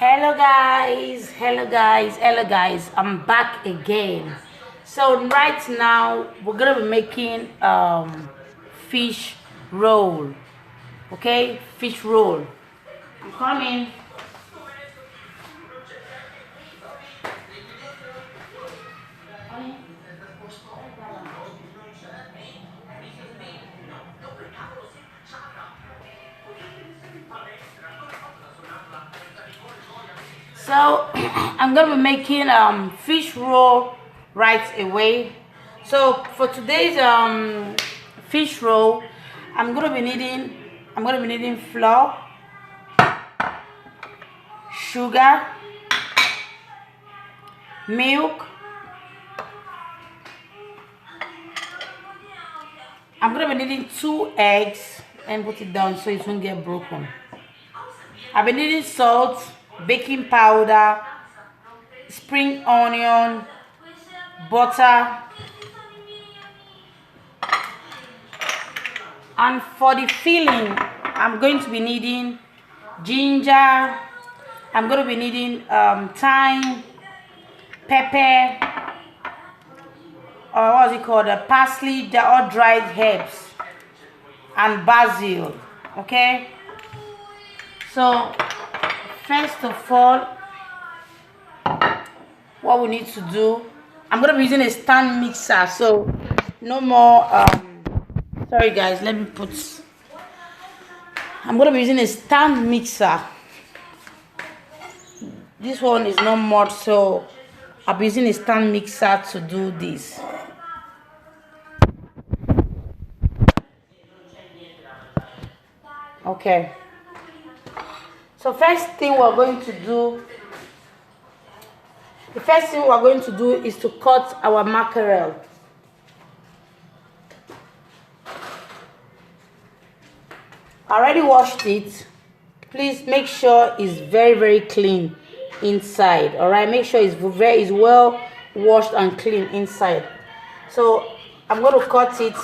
Hello guys, I'm back again. So right now we're gonna be making fish roll. Okay, fish roll. I'm coming. So I'm gonna be making fish roll right away. So for today's fish roll, I'm gonna be needing flour, sugar, milk. I'm gonna be needing 2 eggs and put it down so it won't get broken. I've been needing salt, baking powder, spring onion, butter, and for the filling, I'm going to be needing ginger. I'm going to be needing thyme, pepper, or what's it called? Parsley, or dried herbs, and basil. Okay. So first of all, what we need to do, I'm gonna be using a stand mixer, so no more sorry guys, I'm gonna be using a stand mixer. This one is not much, so I'll be using a stand mixer to do this. Okay, so the first thing we're going to do is to cut our mackerel. I already washed it. Please make sure it's very clean inside. All right, make sure it's well washed and clean inside. So I'm going to cut it.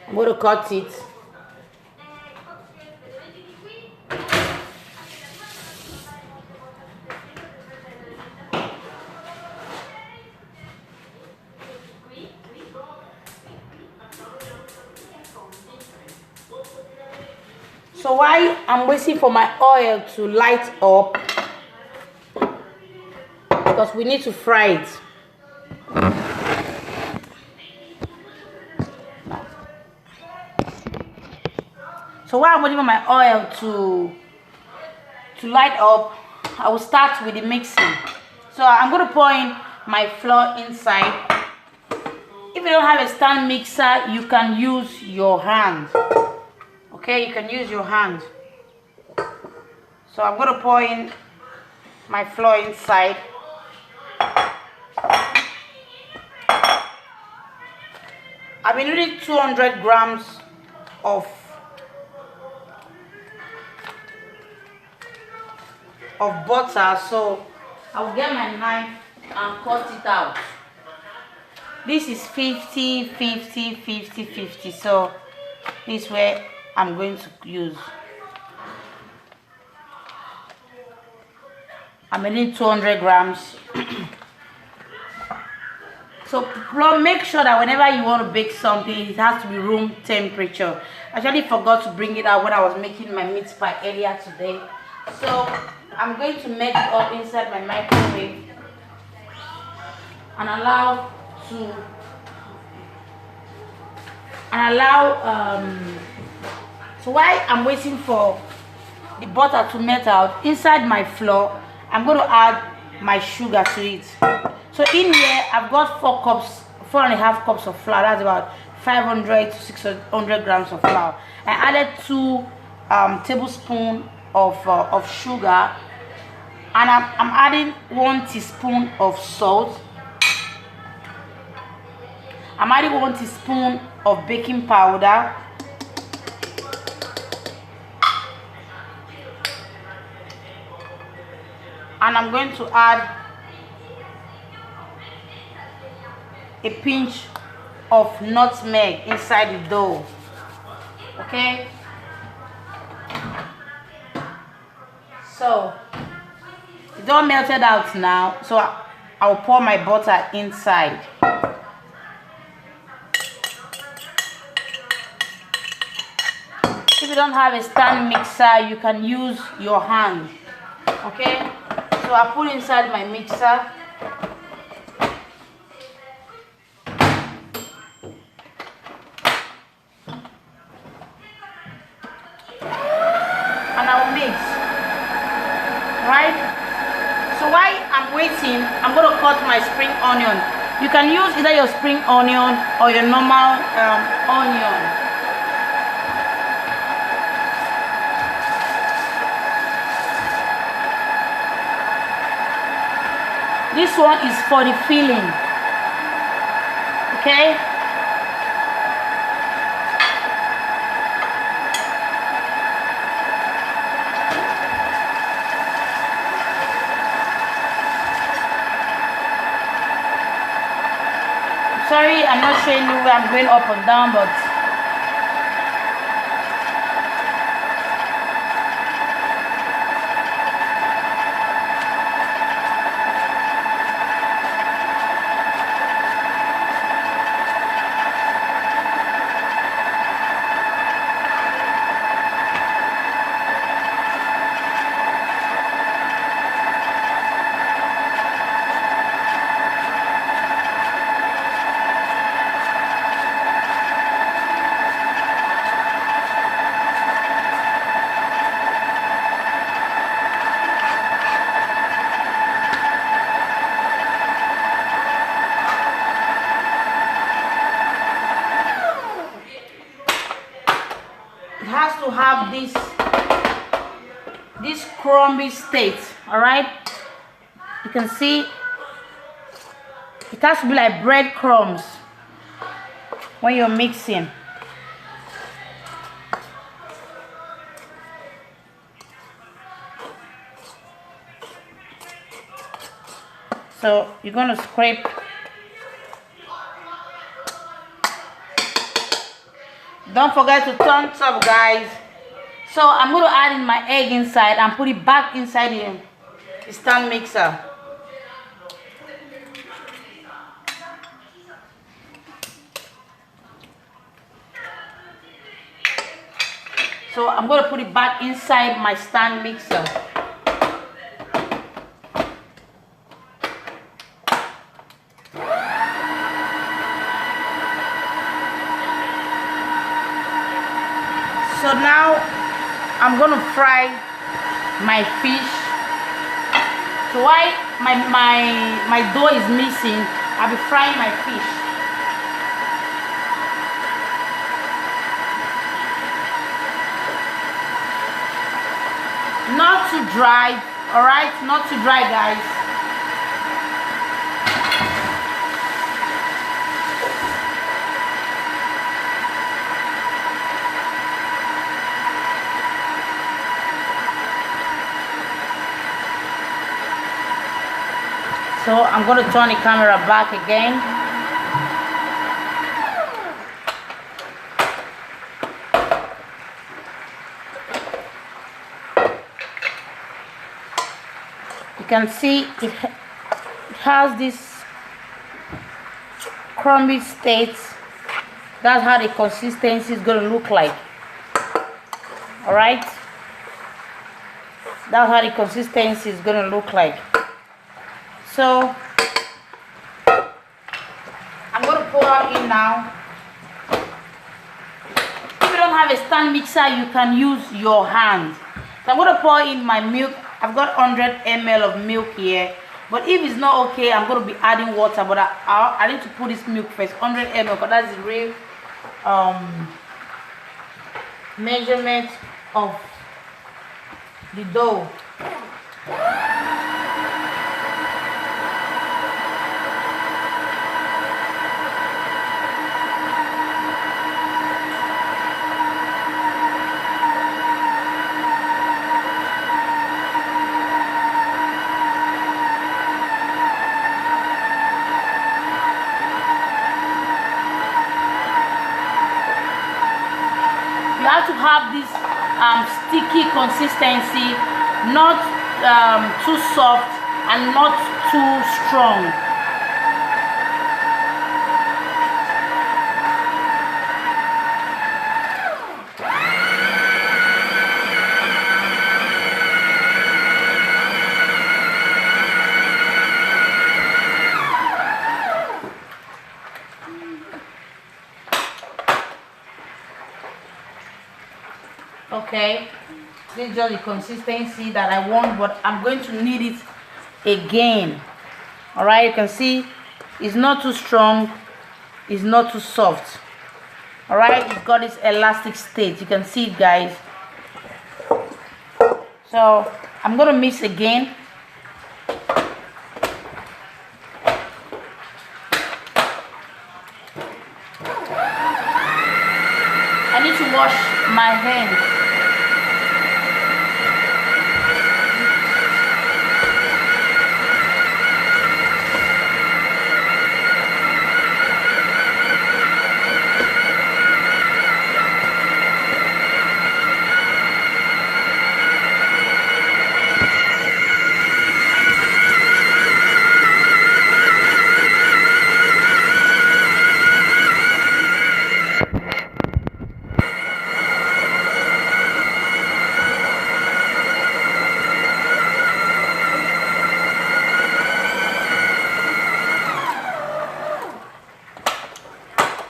I'm going to cut it. So while I'm waiting for my oil to light up, because we need to fry it. So while I'm waiting for my oil to light up, I will start with the mixing. So I'm going to pour in my flour inside. If you don't have a stand mixer, you can use your hand. Okay, you can use your hand. So I'm going to pour in my flour inside. I've been using 200 grams of butter, so I will get my knife and cut it out. This is 50 50 50 50, so this is where I'm going to use. I'm needing 200 grams. So make sure that whenever you want to bake something, it has to be room temperature. I actually forgot to bring it out when I was making my meat pie earlier today. So I'm going to melt it up inside my microwave and allow so while I'm waiting for the butter to melt out inside my flour, I'm going to add my sugar to it. So in here I've got 4.5 cups of flour. That's about 500 to 600 grams of flour. I added 2 tablespoons of sugar, and I'm adding 1 teaspoon of salt. I'm adding 1 teaspoon of baking powder, and I'm going to add a pinch of nutmeg inside the dough. Okay, so it's all melted out now, so I'll pour my butter inside. If you don't have a stand mixer, you can use your hand. Okay, so I put inside my mixer. And I will mix. Right? So while I'm waiting, I'm going to cut my spring onion. You can use either your spring onion or your normal onion. This one is for the filling. Okay? Sorry, I'm not showing you where I'm going up and down, but has to have this crumbly state. All right, you can see it has to be like breadcrumbs when you're mixing. So you're going to scrape. Don't forget to turn up, guys. So I'm going to add in my egg inside and put it back inside the stand mixer. So I'm going to put it back inside my stand mixer. So now I'm going to fry my fish. So while my dough is mixing, I'll be frying my fish. Not too dry, all right? Not too dry, guys. So I'm going to turn the camera back again. You can see it has this crumbly state. That's how the consistency is going to look like. All right, that's how the consistency is going to look like. So I'm going to pour in now. If you don't have a stand mixer, you can use your hand. So I'm going to pour in my milk. I've got 100 ml of milk here, but if it's not okay, I'm going to be adding water. But I need to put this milk first, 100 ml, because that's the real measurement of the dough. have this sticky consistency, not too soft and not too strong. Okay, this is just the consistency that I want, but I'm going to knead it again. All right, you can see it's not too strong, it's not too soft. All right, it's got this elastic state. You can see it, guys. So I'm going to mix again. I need to wash my hands.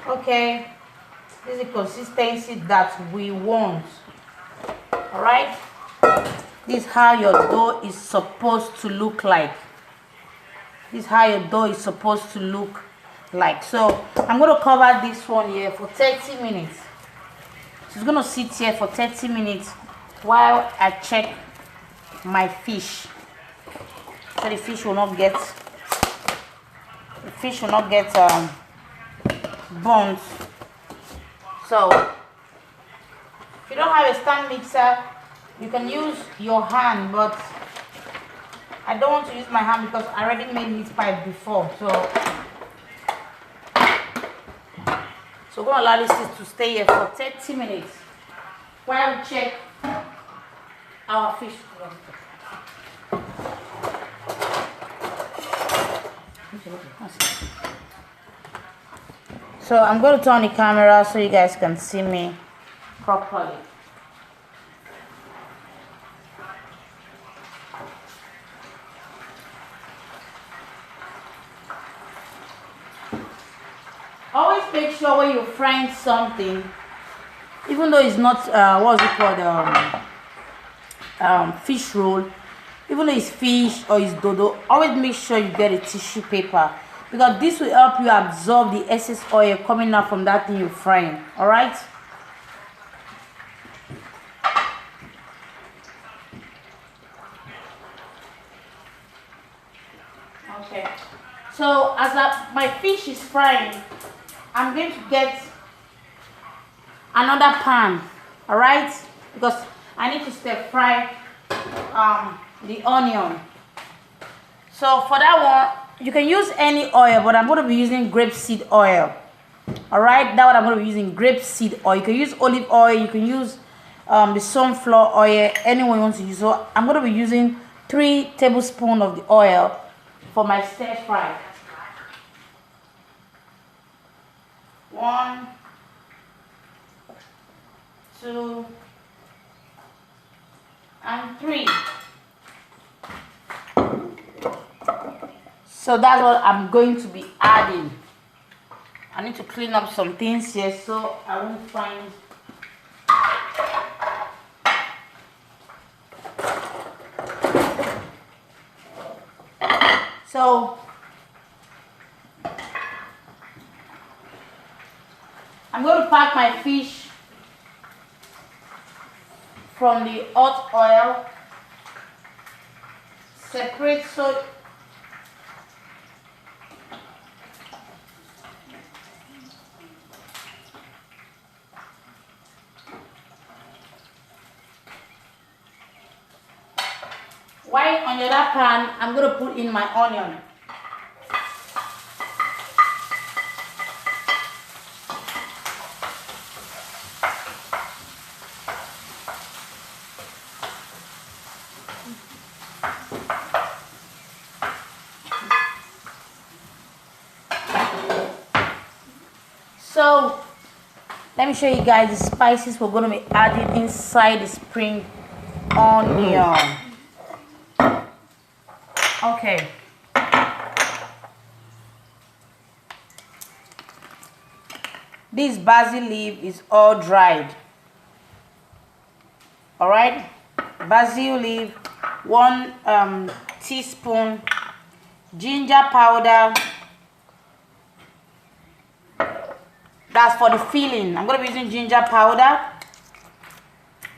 Okay, this is the consistency that we want. All right, this is how your dough is supposed to look like. This is how your dough is supposed to look like. So I'm going to cover this one here for 30 minutes. So it's going to sit here for 30 minutes while I check my fish, so the fish will not get burnt. So if you don't have a stand mixer, you can use your hand, but I don't want to use my hand because I already made meat pie before. So we're going to allow this to stay here for 30 minutes while we check our fish. So I'm going to turn the camera so you guys can see me properly. Always make sure when you're frying something, even though it's not what's it called, fish roll, even though it's fish or it's dodo, always make sure you get a tissue paper, because this will help you absorb the excess oil coming out from that thing you're frying. All right. Okay, so as my fish is frying, I'm going to get another pan. All right, because I need to stir fry the onion. So for that one, you can use any oil, but I'm going to be using grapeseed oil. All right, that's what I'm going to be using, grapeseed oil. You can use olive oil, you can use the sunflower oil, anyone you want to use. So I'm going to be using 3 tablespoons of the oil for my stir fry. 1, 2, and 3. So that's what I'm going to be adding. I need to clean up some things here so I won't find so I'm going to pack my fish from the hot oil, separate so while on the other pan I'm going to put in my onion. let me show you guys the spices we're going to be adding inside the spring onion. Okay. This basil leaf is all dried. All right, basil leaf, 1 teaspoon, ginger powder. That's for the filling. I'm going to be using ginger powder.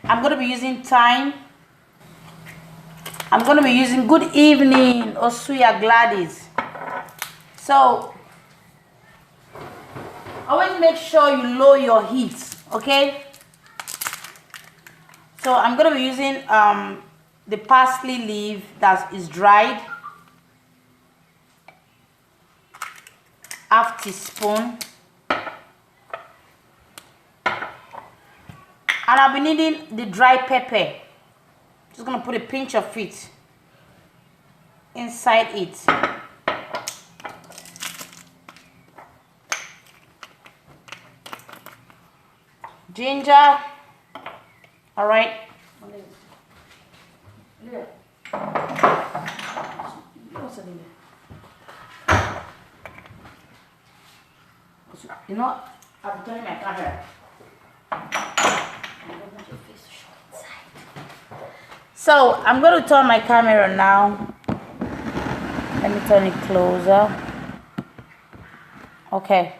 I'm going to be using thyme. I'm going to be using good evening, Osuya Gladys. So always make sure you lower your heat, okay? So I'm going to be using the parsley leaf that is dried, 1/2 teaspoon. And I'll be needing the dry pepper. Just going to put a pinch of it inside it. Ginger. All right. You know, I'm turning my camera. So I'm going to turn my camera now. Let me turn it closer. Okay.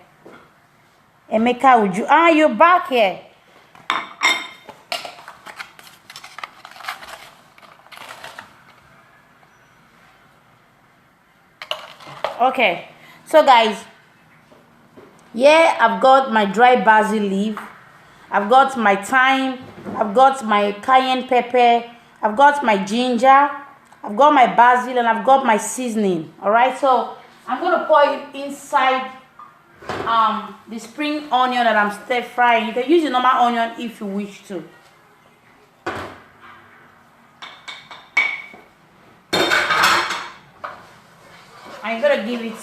Emeka, would you? You're back here. Okay. So guys, yeah, I've got my dry basil leaf. I've got my thyme. I've got my cayenne pepper. I've got my ginger. I've got my basil, and I've got my seasoning. All right. So I'm gonna pour it inside the spring onion that I'm stir frying. You can use the normal onion if you wish to. I'm gonna give it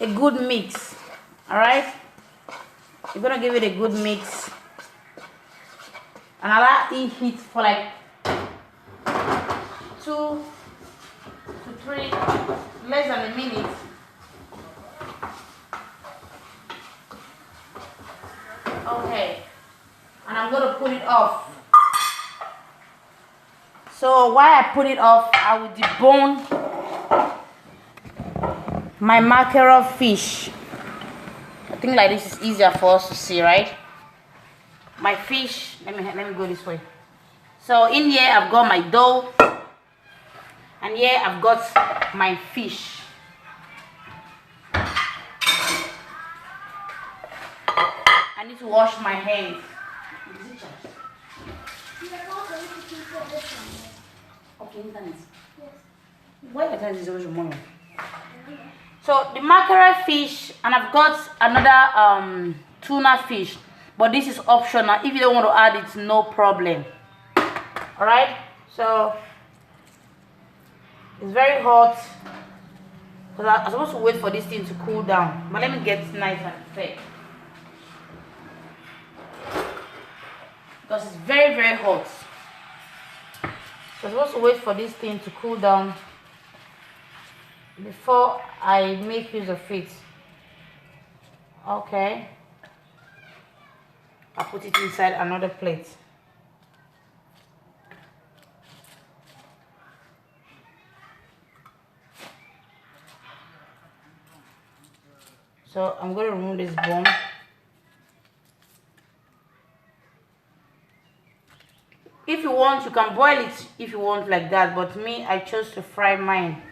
a good mix. All right, you're gonna give it a good mix and allow it heat for like 2 to 3, less than a minute. Okay, and I'm gonna put it off. So while I put it off, I will debone my mackerel fish. I think like this is easier for us to see, right? My fish, let me go this way. So in here I've got my dough, and here I've got my fish. I need to wash my hands. Okay, internet. Why is always your money? So the mackerel fish, and I've got another tuna fish, but this is optional. If you don't want to add it, no problem. All right. So it's very hot because I'm supposed to wait for this thing to cool down. But let me get nice and fair because it's very, very hot. So I'm supposed to wait for this thing to cool down before I make use of it. Okay, I'll put it inside another plate. So I'm going to remove this bone. If you want, you can boil it if you want like that, but me, I chose to fry mine.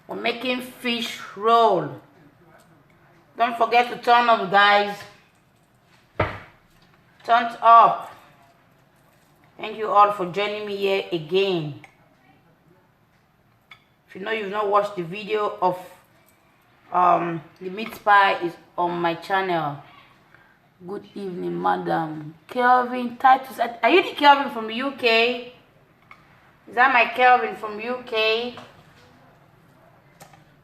We're making fish roll. Don't forget to turn up, guys. Turn up. Thank you all for joining me here again. If you know you've not watched the video of the meat pie, is on my channel. Good evening, Madam Kelvin Titus. Are you the Kelvin from UK? Is that my Kelvin from UK?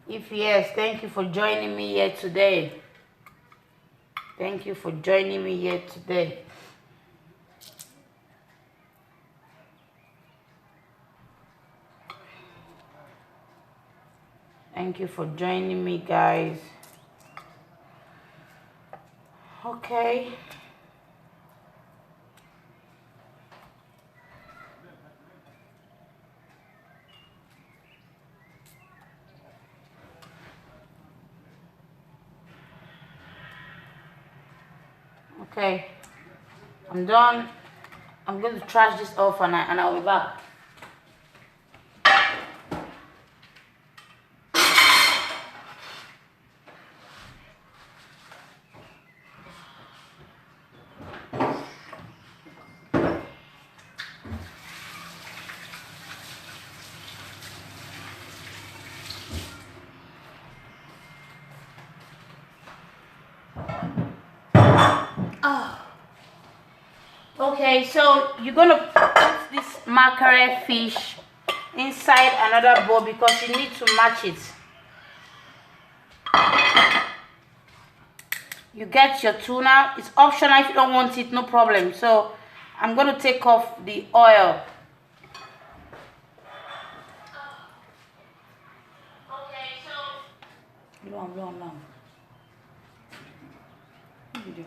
If yes, thank you for joining me here today. Thank you for joining me here today. Thank you for joining me, guys. Okay. Okay. I'm done. I'm going to trash this off and I'll be back. Okay, so you're gonna put this mackerel fish inside another bowl because you need to match it. You get your tuna. It's optional if you don't want it, no problem. So I'm gonna take off the oil. Okay, so long. What do you do?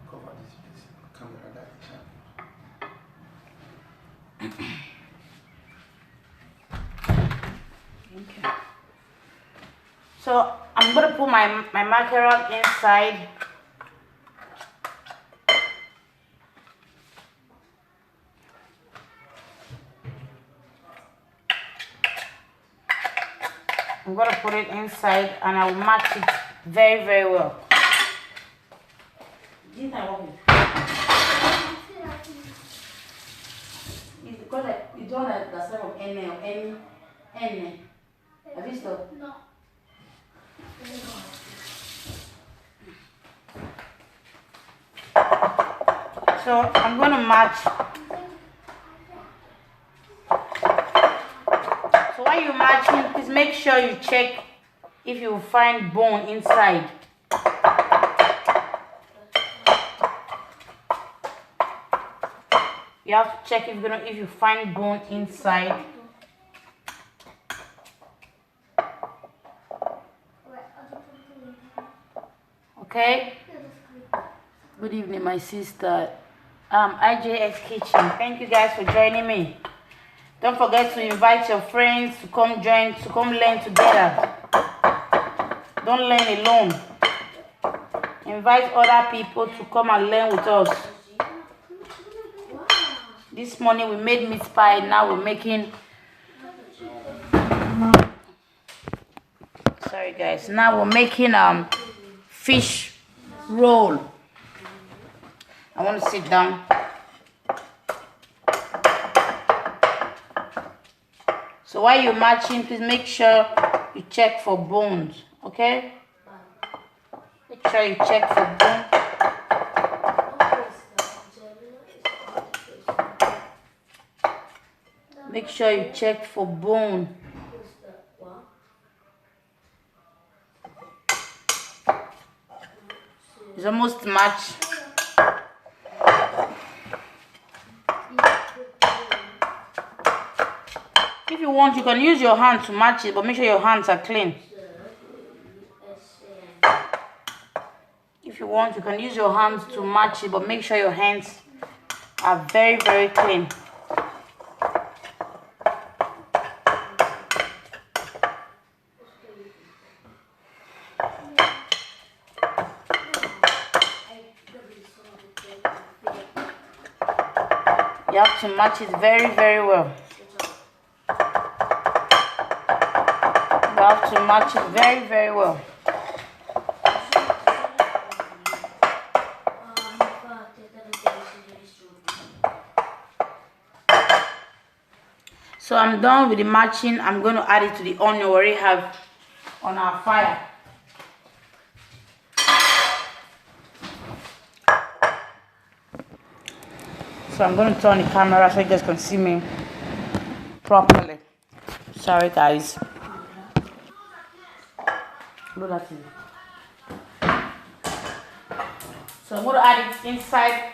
Cover this place. Camera that. Okay. So I'm gonna put my mackerel inside. I'm gonna put it inside and I will match it very, very well. You don't like the smell of any. Have you stopped? No. So I'm gonna match. So while you're matching, please make sure you check if you find bone inside. You have to check if you find bone inside. Okay. Good evening, my sister. IJX Kitchen. Thank you guys for joining me. Don't forget to invite your friends to come join, to come learn together. Don't learn alone. Invite other people to come and learn with us. This morning we made meat pie. Now we're making. Sorry guys. Now we're making fish roll. I want to sit down. So while you're matching, please make sure you check for bones, okay? Make sure you check for bones. Make sure you check for bone. It's almost matched. If you want, you can use your hand to match it, but make sure your hands are clean. If you want, you can use your hands to match it, but make sure your hands are very, very clean. You have to match it very, very well. You have to match it very, very well. So I'm done with the matching. I'm going to add it to the onion we already have on our fire. So I'm going to turn the camera so you guys can see me properly. Sorry guys. Look at it. So I'm going to add it inside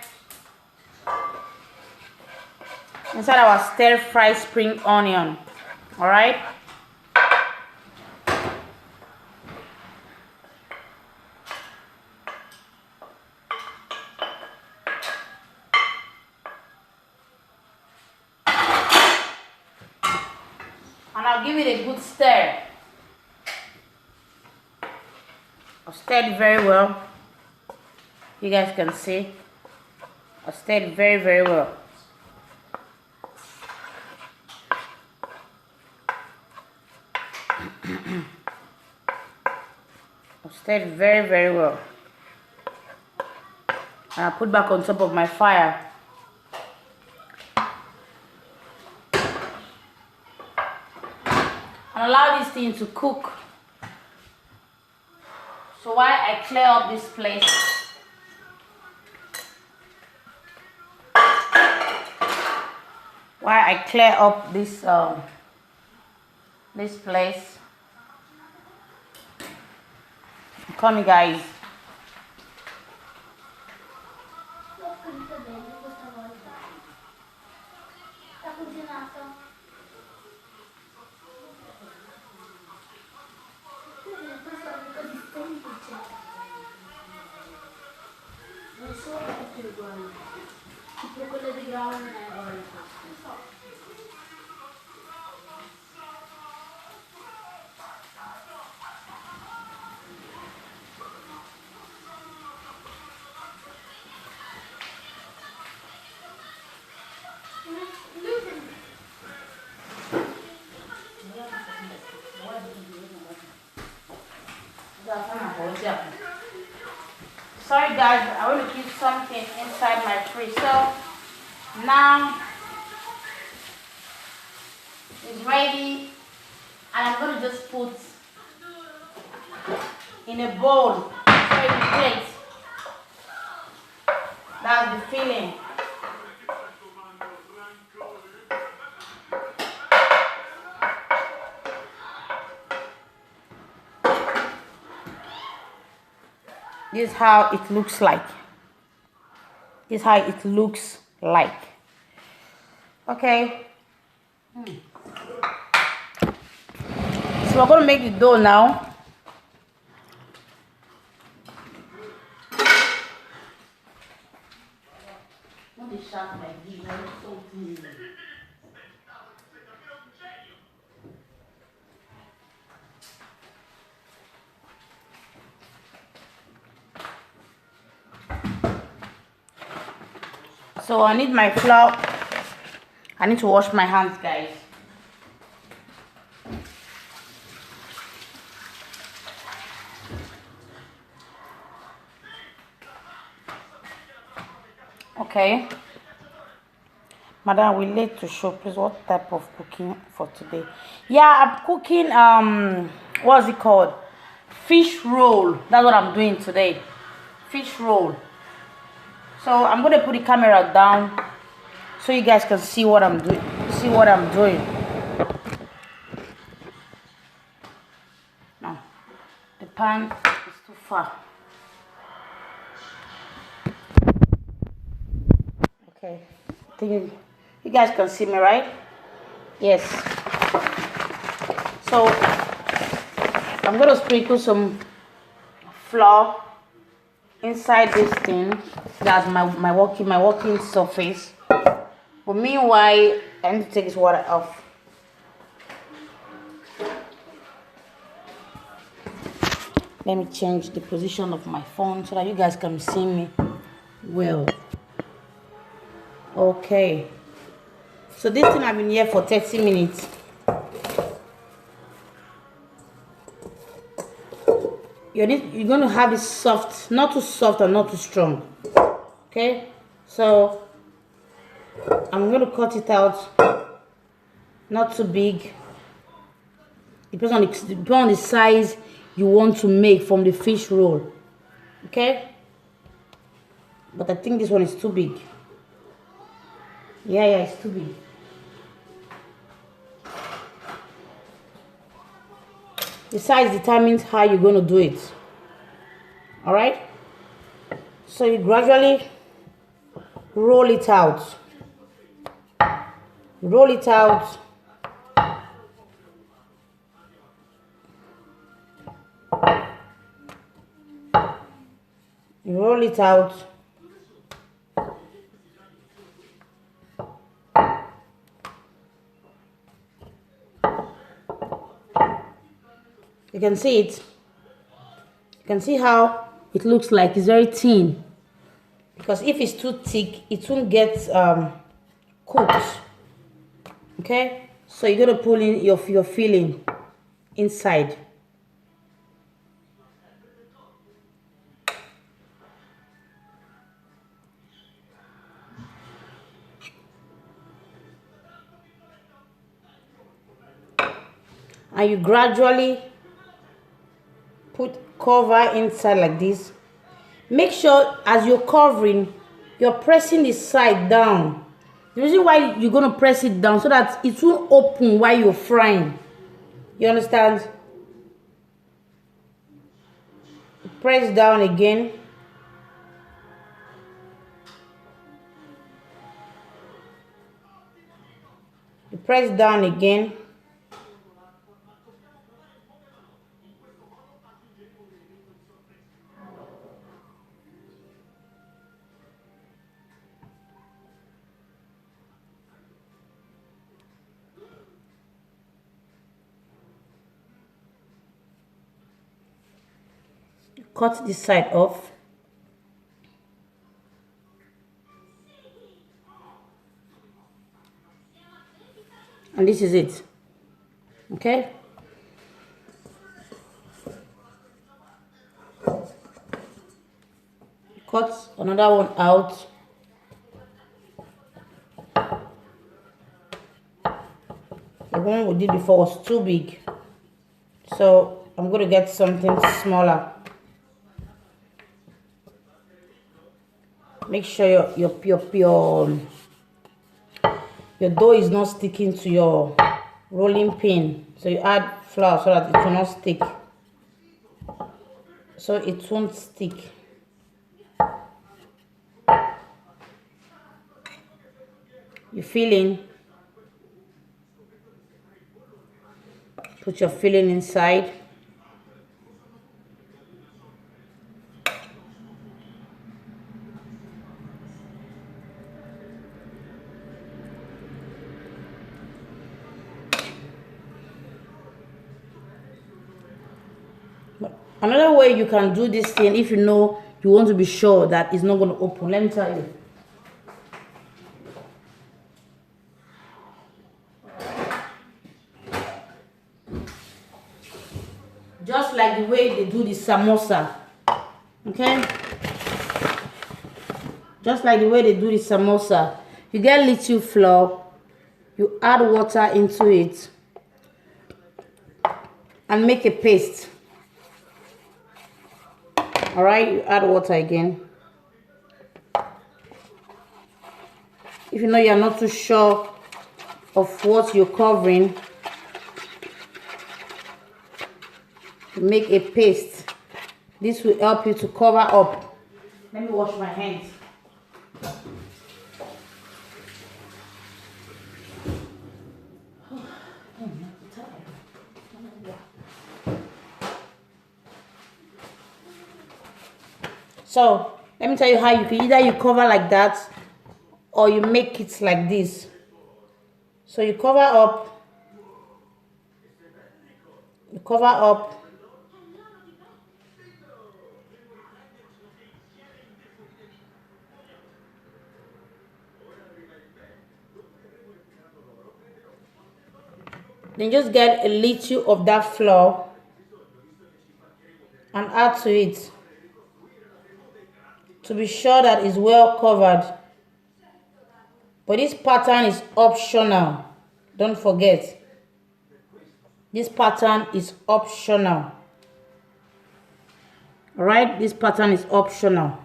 our stir fry spring onion. All right. And I'll give it a good stir. I'll stir it very well. You guys can see. I'll stir it very, very well. I'll stir it very, very well. And I'll put back on top of my fire. And allow this thing to cook. So while I clear up this place, this place, come here guys. Sorry guys, I want to keep something inside my fridge. So now it's ready, and I'm going to just put in a bowl, sorry, in a plate. That's the filling. This is how it looks like. This is how it looks like. Okay. So we're going to make the dough now. So I need my flour. I need to wash my hands, guys. Okay. Madam, we late to show. Please, what type of cooking for today? Yeah, I'm cooking, what's it called? Fish roll. That's what I'm doing today. Fish roll. So I'm going to put the camera down so you guys can see what I'm doing. No, the pan is too far. Okay, I think you guys can see me, right? Yes. So I'm going to sprinkle some flour inside this thing. That's my working surface. But meanwhile, I need to take this water off. Let me change the position of my phone so that you guys can see me well. Okay. So this thing I've been here for 30 minutes. You're going to have it soft, not too soft and not too strong. Okay, so I'm going to cut it out, not too big. Depends on the size you want to make from the fish roll. Okay, but I think this one is too big. Yeah, it's too big. The size determines how you're going to do it. All right, so you gradually roll it out. Roll it out. Roll it out. You can see it. You can see how it looks like it's very thin. Because if it's too thick, it won't get cooked. Okay, so you're gonna pull in your filling inside. And you gradually put cover inside like this. Make sure as you're covering, you're pressing the side down. The reason why you're going to press it down so that it won't open while you're frying. You understand? Press down again. You press down again. Cut this side off. And this is it. Okay? Cut another one out. The one we did before was too big. So I'm going to get something smaller. Make sure your dough is not sticking to your rolling pin. So you add flour so that it will not stick. So it won't stick. You fill in. Put your filling inside. Another way you can do this thing, if you know you want to be sure that it's not going to open, let me tell you. Just like the way they do the samosa, okay? Just like the way they do the samosa. You get little flour, you add water into it, and make a paste. All right, you add water again. If you know you're not too sure of what you're covering, make a paste. This will help you to cover up. Let me wash my hands. So let me tell you how you can either you cover like that or you make it like this. So you cover up, then just get a little of that flour and add to it to be sure that it's well covered. But this pattern is optional. Don't forget. This pattern is optional. Alright, this pattern is optional.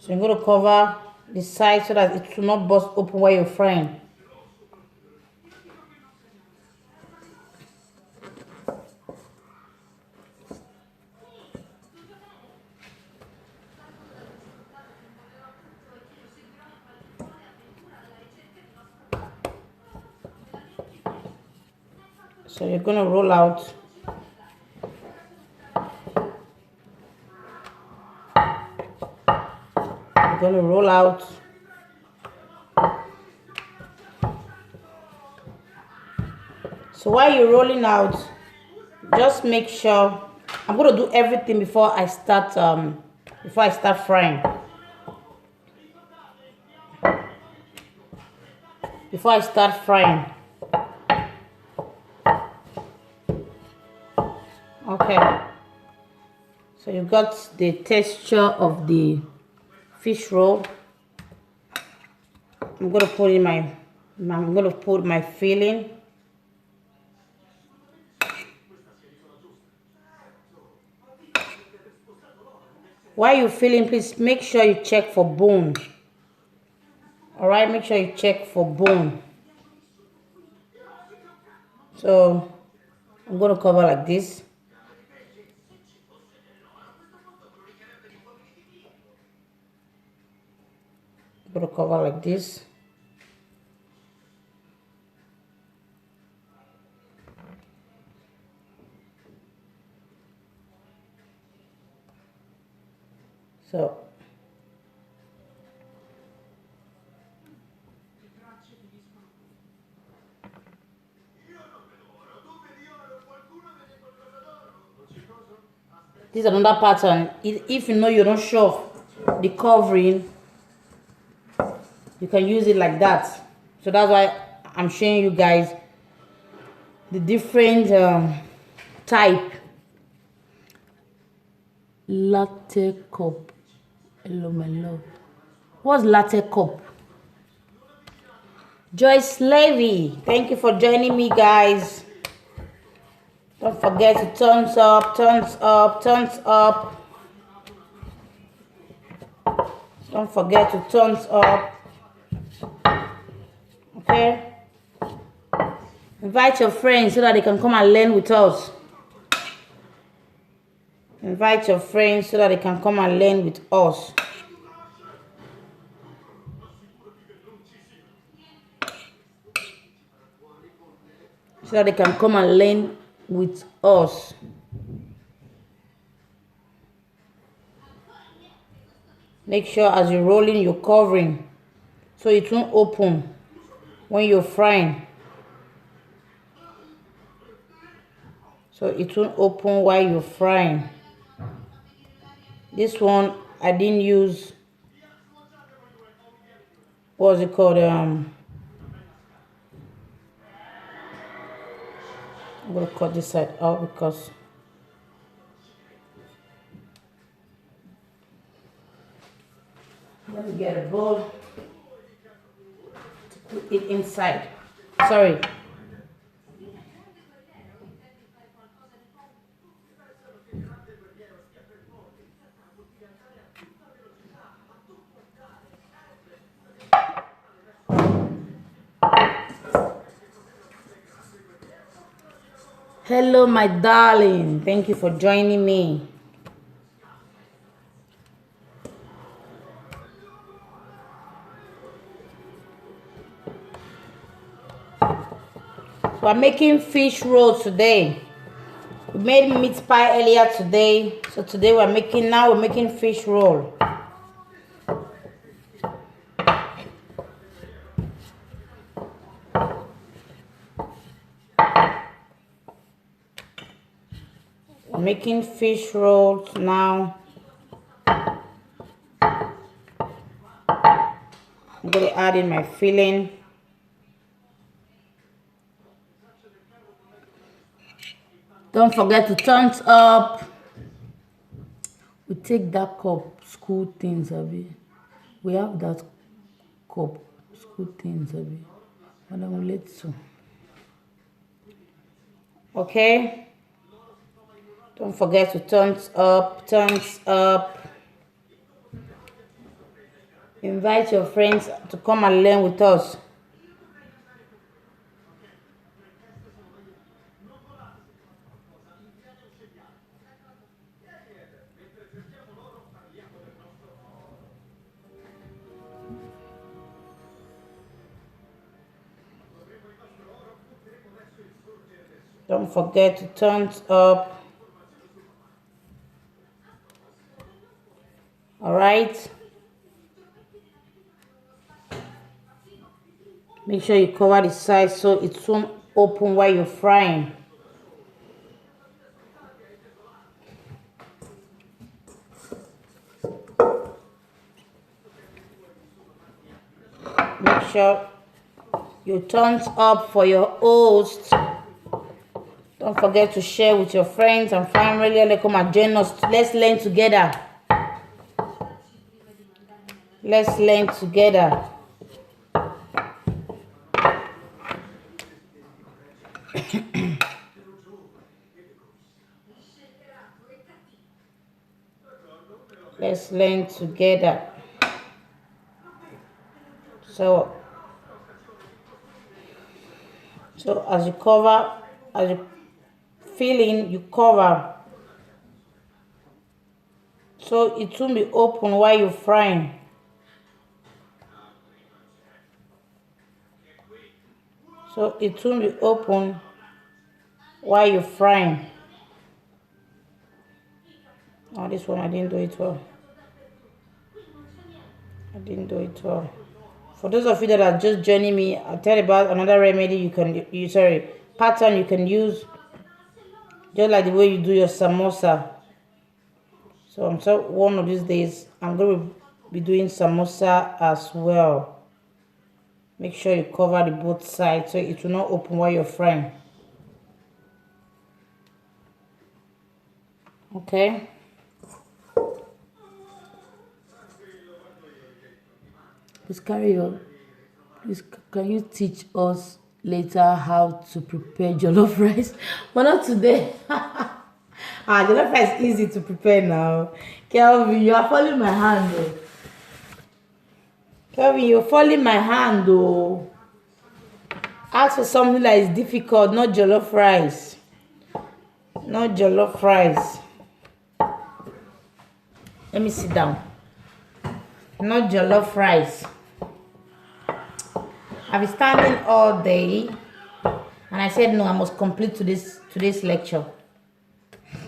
So I'm going to cover the side so that it will not burst open while you're frying. So you're gonna roll out. You're gonna roll out. So while you're rolling out, just make sure I'm gonna do everything before I start frying. Before I start frying. Okay. So you got the texture of the fish roll. I'm gonna put my filling. While you're filling, please make sure you check for bone. Alright, make sure you check for bone. So I'm gonna cover like this. I'm gonna cover like this. So this is another pattern. If you know you're not sure of the covering, you can use it like that. So that's why I'm showing you guys the different type. Latte cup. Hello, my love. What's latte cup? Joyce Levy, thank you for joining me, guys. Don't forget to thumbs up, thumbs up, thumbs up. Don't forget to thumbs up. Okay? Invite your friends so that they can come and learn with us. Invite your friends so that they can come and learn with us. So that they can come and learn with us. Make sure as you're rolling, you're covering so it won't open when you're frying. So it won't open while you're frying. This one I didn't use, what's it called? I'm gonna cut this side out because let me get a bowl to put it inside. Sorry. Hello, my darling. Thank you for joining me. We're making fish rolls today. We made meat pie earlier today. So today we're making fish roll. We're making fish rolls now. I'm going to add in my filling. Don't forget to thumbs up. We take that cup, school things, Abby. We have that cup, school things, Abby. And I'm late so. Okay. Don't forget to thumbs up, thumbs up. Invite your friends to come and learn with us. Don't forget to turn it up. All right. Make sure you cover the side so it won't open while you're frying. Make sure you turn it up for your host. Don't forget to share with your friends and family. Let's come and join us. Let's learn together. Let's learn together. Let's learn together. So as you cover, as you fill in, you cover. So it won't be open while you're frying. So it won't be open while you're frying. Oh, this one I didn't do it well. For those of you that are just joining me, I'll tell you about another remedy pattern you can use, just like the way you do your samosa. So one of these days I'm going to be doing samosa as well. Make sure you cover the both sides so it will not open while you're frying. Okay. Please carry on. Please, can you teach us later how to prepare jollof rice? But not today. Jollof rice is easy to prepare now. Kelvin, you are following my hand though. Kelvin, you're following my hand though. Ask for something that is difficult, not jollof rice. Not jollof rice. Let me sit down. Not jollof rice. I've been standing all day and I said no, I must complete today's lecture.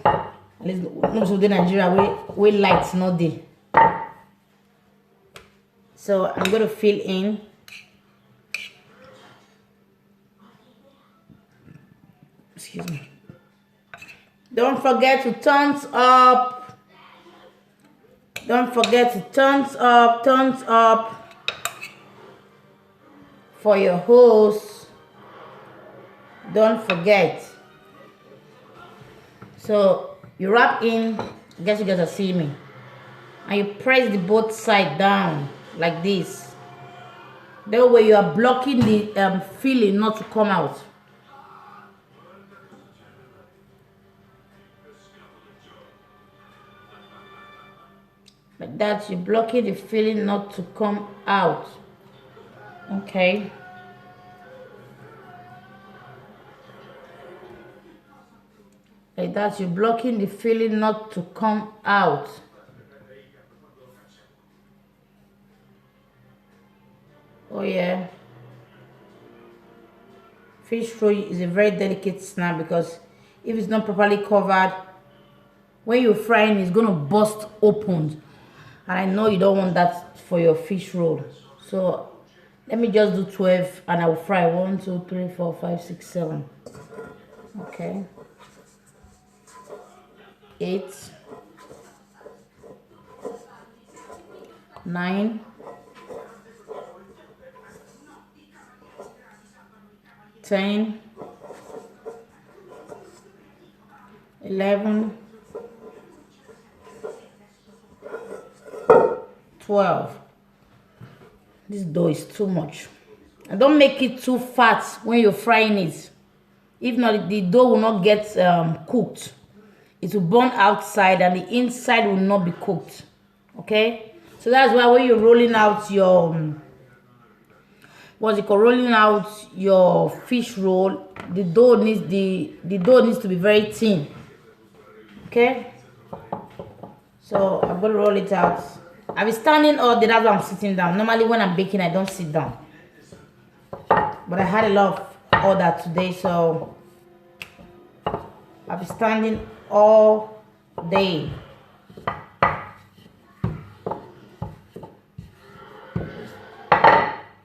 At least most of the Nigeria we lights not there. So I'm going to fill in. Excuse me. Don't forget to thumbs up. Don't forget to thumbs up for your host. Don't forget. So you wrap in. I guess you guys are seeing me. And you press the both side down like this. That way you are blocking the filling not to come out. Like that, you're blocking the filling not to come out. Okay. Like that, you're blocking the filling not to come out. Oh yeah. Fish roll is a very delicate snack because if it's not properly covered, when you're frying, it's gonna burst open. And I know you don't want that for your fish roll. So let me just do 12 and I will fry 1, 2, 3, 4, 5, 6, 7. Okay. 8, 9, 10, 11, 12. This dough is too much. And don't make it too fat when you're frying it. If not, the dough will not get cooked. It will burn outside and the inside will not be cooked. Okay? So that's why when you're rolling out your what's it called, rolling out your fish roll, the dough needs to be very thin. Okay, so I'm gonna roll it out. I'll be standing all day, that's why I'm sitting down. Normally when I'm baking I don't sit down, but I had a lot of order today, so I'll be standing all day.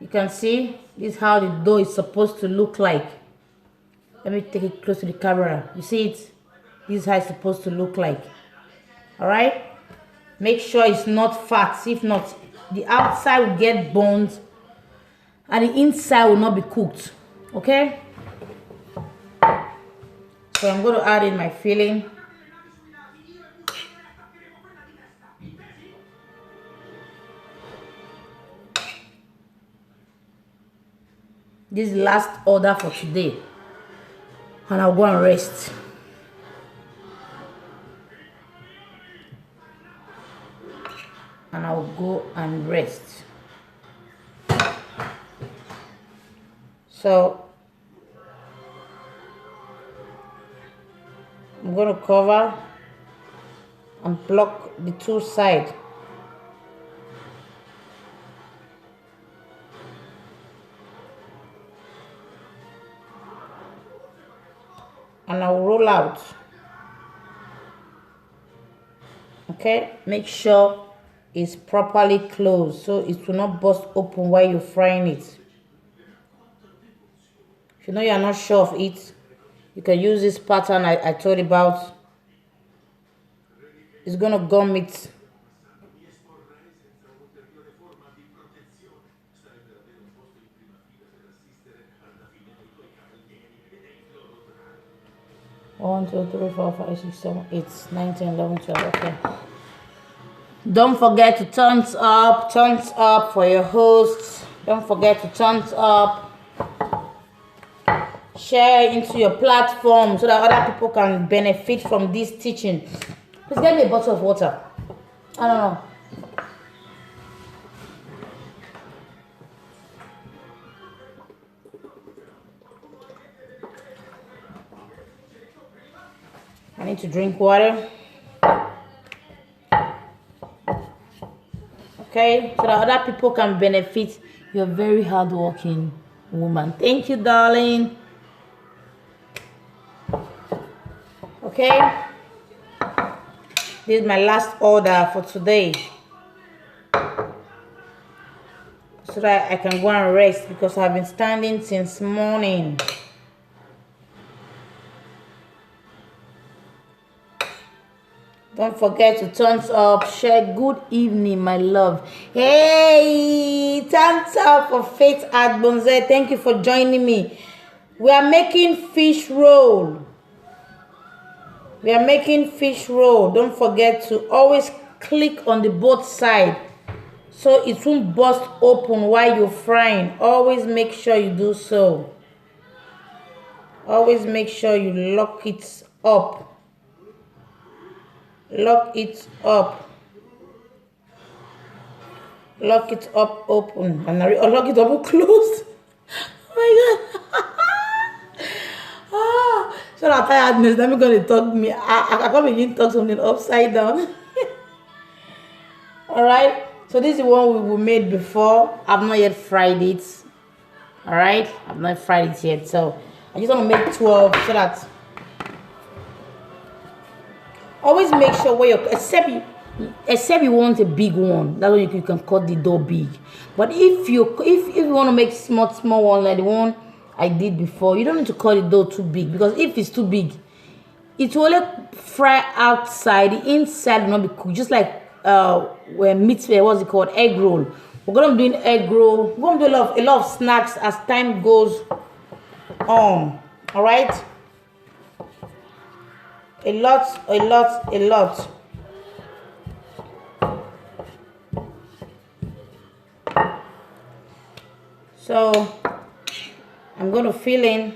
You can see this is how the dough is supposed to look like. Let me take it close to the camera. You see it? This is how it's supposed to look like. Alright? Make sure it's not fat. If not, the outside will get burnt and the inside will not be cooked. Okay? So I'm going to add in my filling. This is the last order for today. And I'll go and rest. And I'll go and rest. So I'm going to cover and block the two sides. And I'll roll out. Okay, make sure it's properly closed so it will not burst open while you're frying it. If you know you're not sure of it, you can use this pattern I told you about. It's gonna gum it. One, two, three, four, five, 6, 7, 8, 9, 10, 11, 12. Okay. Don't forget to thumbs up for your hosts. Don't forget to thumbs up. Share into your platform so that other people can benefit from this teaching. Please get me a bottle of water. I don't know. I need to drink water. Okay, so that other people can benefit. You're a very hardworking woman. Thank you, darling. Okay, this is my last order for today, so that I can go and rest because I've been standing since morning. Don't forget to thumbs up, share. Good evening, my love. Hey, thumbs up for Faith Agbonze. Thank you for joining me. We are making fish roll. We are making fish roll. Don't forget to always click on the both side so it won't burst open while you're frying. Always make sure you do so. Always make sure you lock it up. Lock it up. Lock it up open. And lock it up closed. Oh my god. So that tiredness, let me gonna talk me. I can't begin talk something upside down. Alright. So this is the one we made before. I've not yet fried it. Alright. I've not fried it yet. So I just want to make 12 so that always make sure where you're except you want a big one, that's when you can cut the dough big. But if you want to make small one like the one I did before, you don't need to cut the dough too big, because if it's too big, it will only fry outside, the inside will not be cooked. Just like when meat, what's it called, egg roll. We're gonna be doing egg roll. We're gonna do a lot of snacks as time goes on. All right. A lot. So I'm going to fill in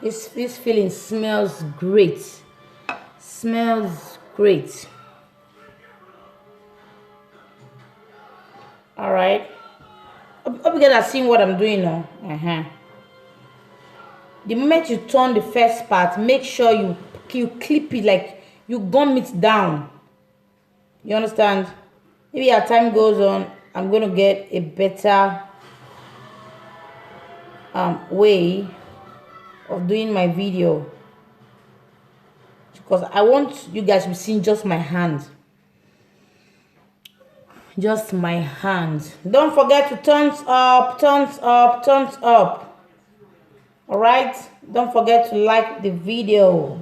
this filling. Smells great. Smells great. All right. Hope you guys are seeing what I'm doing now. The moment you turn the first part, make sure you clip it, like you gum it down. You understand? Maybe as time goes on, I'm going to get a better way of doing my video, because I want you guys to see just my hand. Just my hand. Don't forget to thumbs up, thumbs up, thumbs up. All right, don't forget to like the video.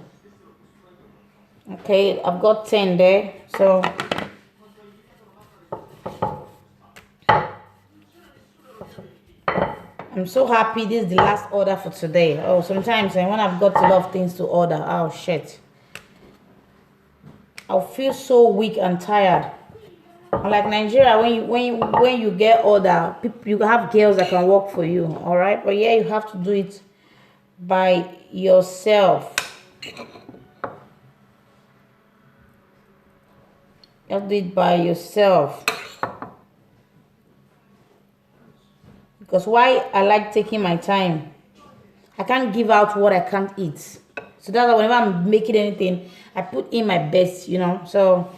Okay, I've got 10 there, so I'm so happy this is the last order for today. Oh, sometimes when I've got a lot of things to order, oh shit, I'll feel so weak and tired. Like Nigeria, when you get order, you have girls that can work for you. All right, but yeah, you have to do it by yourself. You have to do it by yourself. Because why I like taking my time. I can't give out what I can't eat. So that's why whenever I'm making anything, I put in my best, you know. So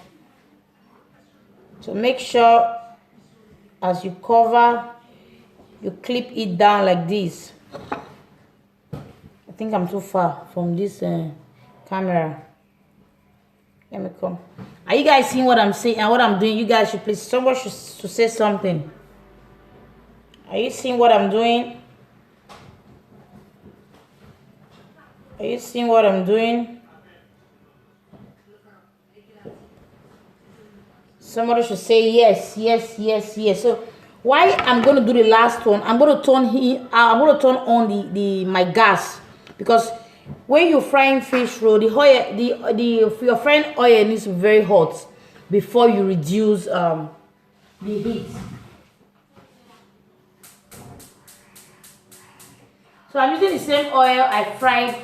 make sure as you cover, you clip it down like this. I think I'm too far from this camera. Let me come. Are you guys seeing what I'm saying and what I'm doing? You guys should please, someone should say something. Are you seeing what I'm doing? Are you seeing what I'm doing? Somebody should say yes, yes, yes, yes. So why I'm going to do the last one, I'm going to turn on my gas, because when you're frying fish roll, the oil, your frying oil needs to be very hot before you reduce the heat. So I'm using the same oil I fried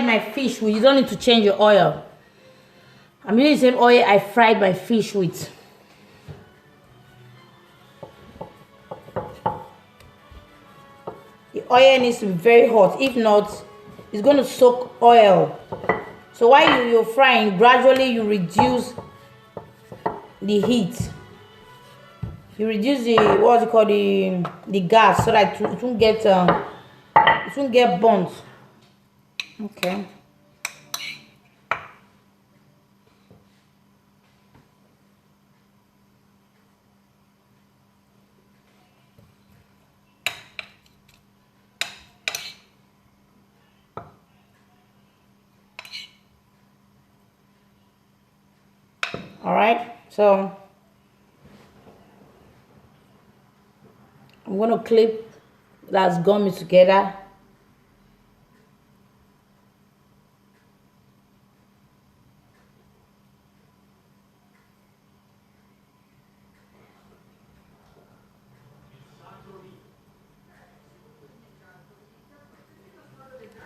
my fish with. You don't need to change your oil. I'm using the same oil I fried my fish with. The oil needs to be very hot. If not, it's going to soak oil. So while you're frying, gradually you reduce the heat. You reduce the the gas, so that it won't get burnt. Okay. All right, so I'm going to clip that's gummy together.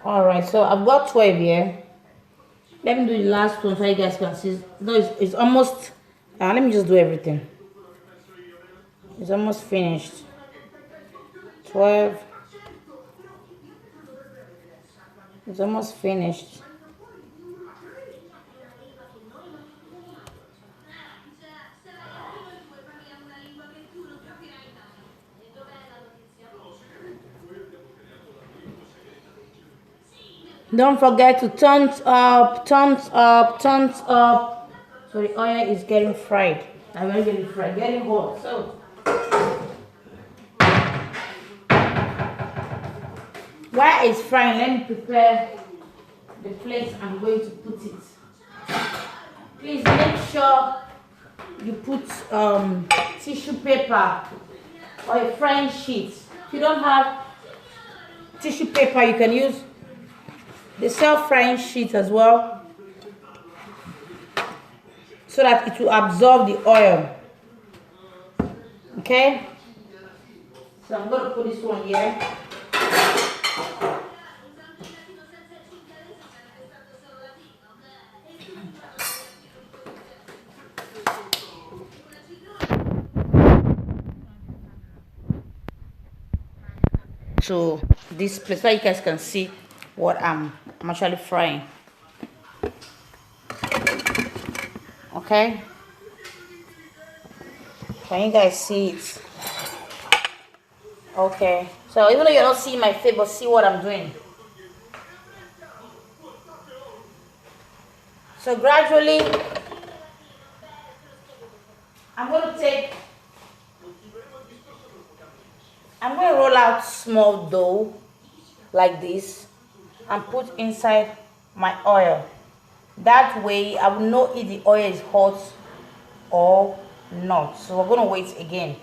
All right, so I've got 12 here. Let me do the last one so you guys can see. No, it's almost. Let me just do everything. It's almost finished. 12. It's almost finished. Don't forget to thumbs up, thumbs up, thumbs up. So the oil is getting fried. I'm not getting fried, getting hot. So while it's frying, let me prepare the place I'm going to put it. Please make sure you put tissue paper or a frying sheet. If you don't have tissue paper, you can use the self-frying sheet as well, so that it will absorb the oil. Okay, so I'm going to put this one here. to this place so you guys can see what I'm actually frying. Okay, can you guys see it? Okay, so even though you're not seeing my face, but see what I'm doing. So gradually I'm going to roll out small dough like this and put inside my oil. That way I will know if the oil is hot or not. So we're going to wait again.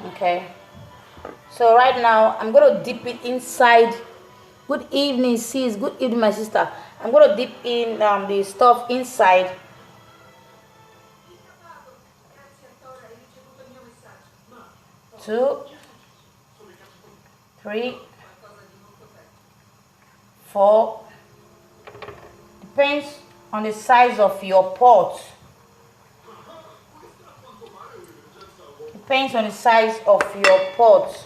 Okay, so right now I'm going to dip it inside. Good evening, sis. Good evening, my sister. I'm going to dip in the stuff inside. Two, three, four. Depends on the size of your pot. Depends on the size of your pot.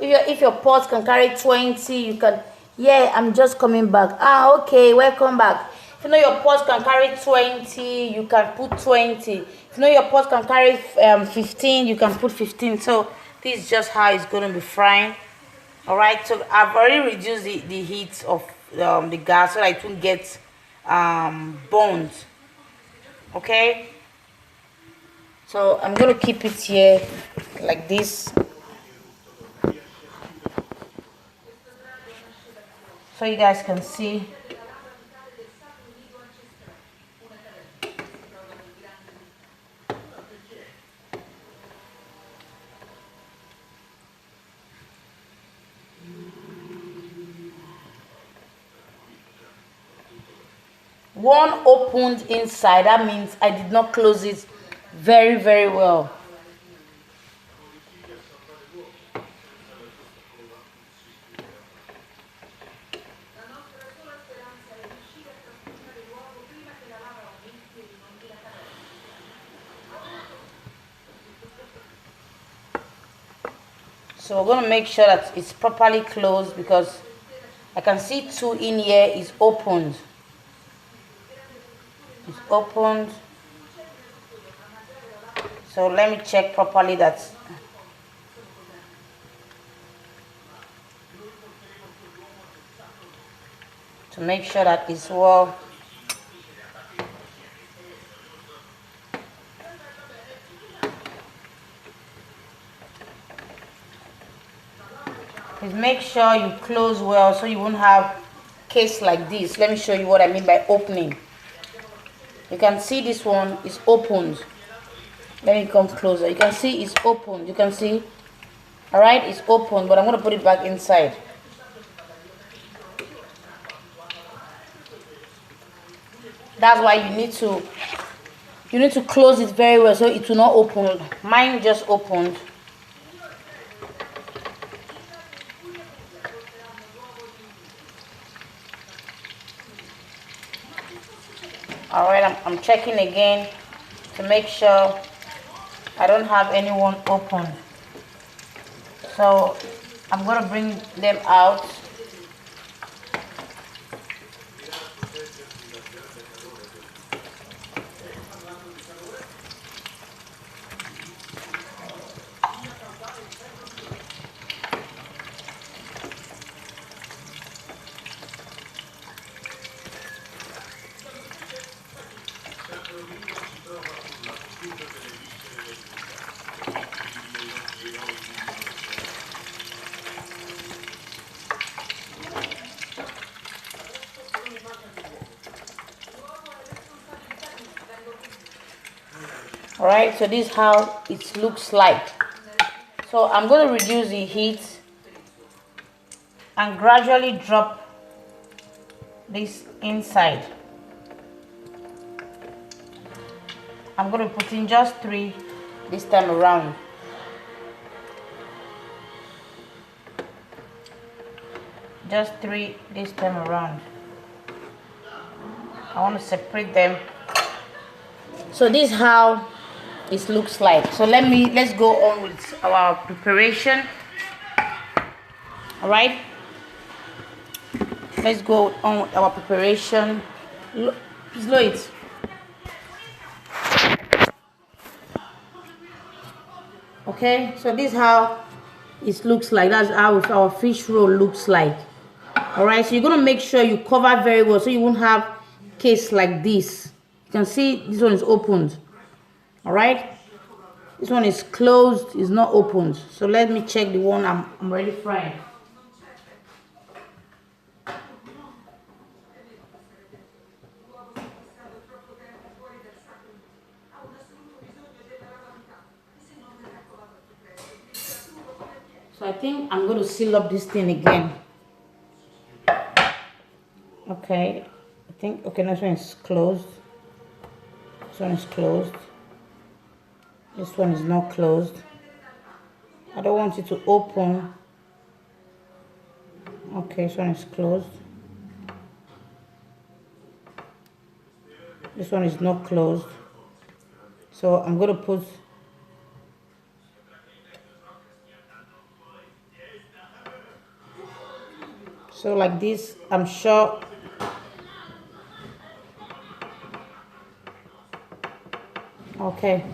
If your pot can carry 20, you can. Yeah, I'm just coming back. Okay, welcome back. If you know your pot can carry 20, you can put 20. If you know your pot can carry 15, you can put 15. So this is just how it's going to be frying. All right. So I've already reduced the heat of the gas so that it won't get burned. Okay. So I'm going to keep it here like this. So you guys can see. One opened inside. That means I did not close it very, very well. So we're going to make sure that it's properly closed because I can see two in here is opened. It's opened. So let me check properly that to make sure that it's well. Please make sure you close well so you won't have case like this. Let me show you what I mean by opening. You can see this one is opened. Let me come closer. You can see it's opened. You can see, all right, it's open, but I'm going to put it back inside. That's why you need to close it very well so it will not open. Mine just opened. All right, I'm checking again to make sure I don't have anyone open. So I'm going to bring them out. All right, so this is how it looks like. So I'm going to reduce the heat and gradually drop this inside. I'm going to put in just 3 this time around. Just 3 this time around. I want to separate them. So this is how it looks like. So let's go on with our preparation. All right, let's go on with our preparation. Please load it. Okay, so this is how it looks like. That's how our fish roll looks like. All right, so you're gonna make sure you cover very well so you won't have case like this. You can see this one is opened. All right, this one is closed, is not opened. So let me check the one I'm already frying. So I think I'm going to seal up this thing again. Okay, I think, okay, this one is closed. This one is closed. This one is not closed. I don't want it to open. Okay, this one is closed. This one is not closed. So I'm going to put so like this, I'm sure. Okay.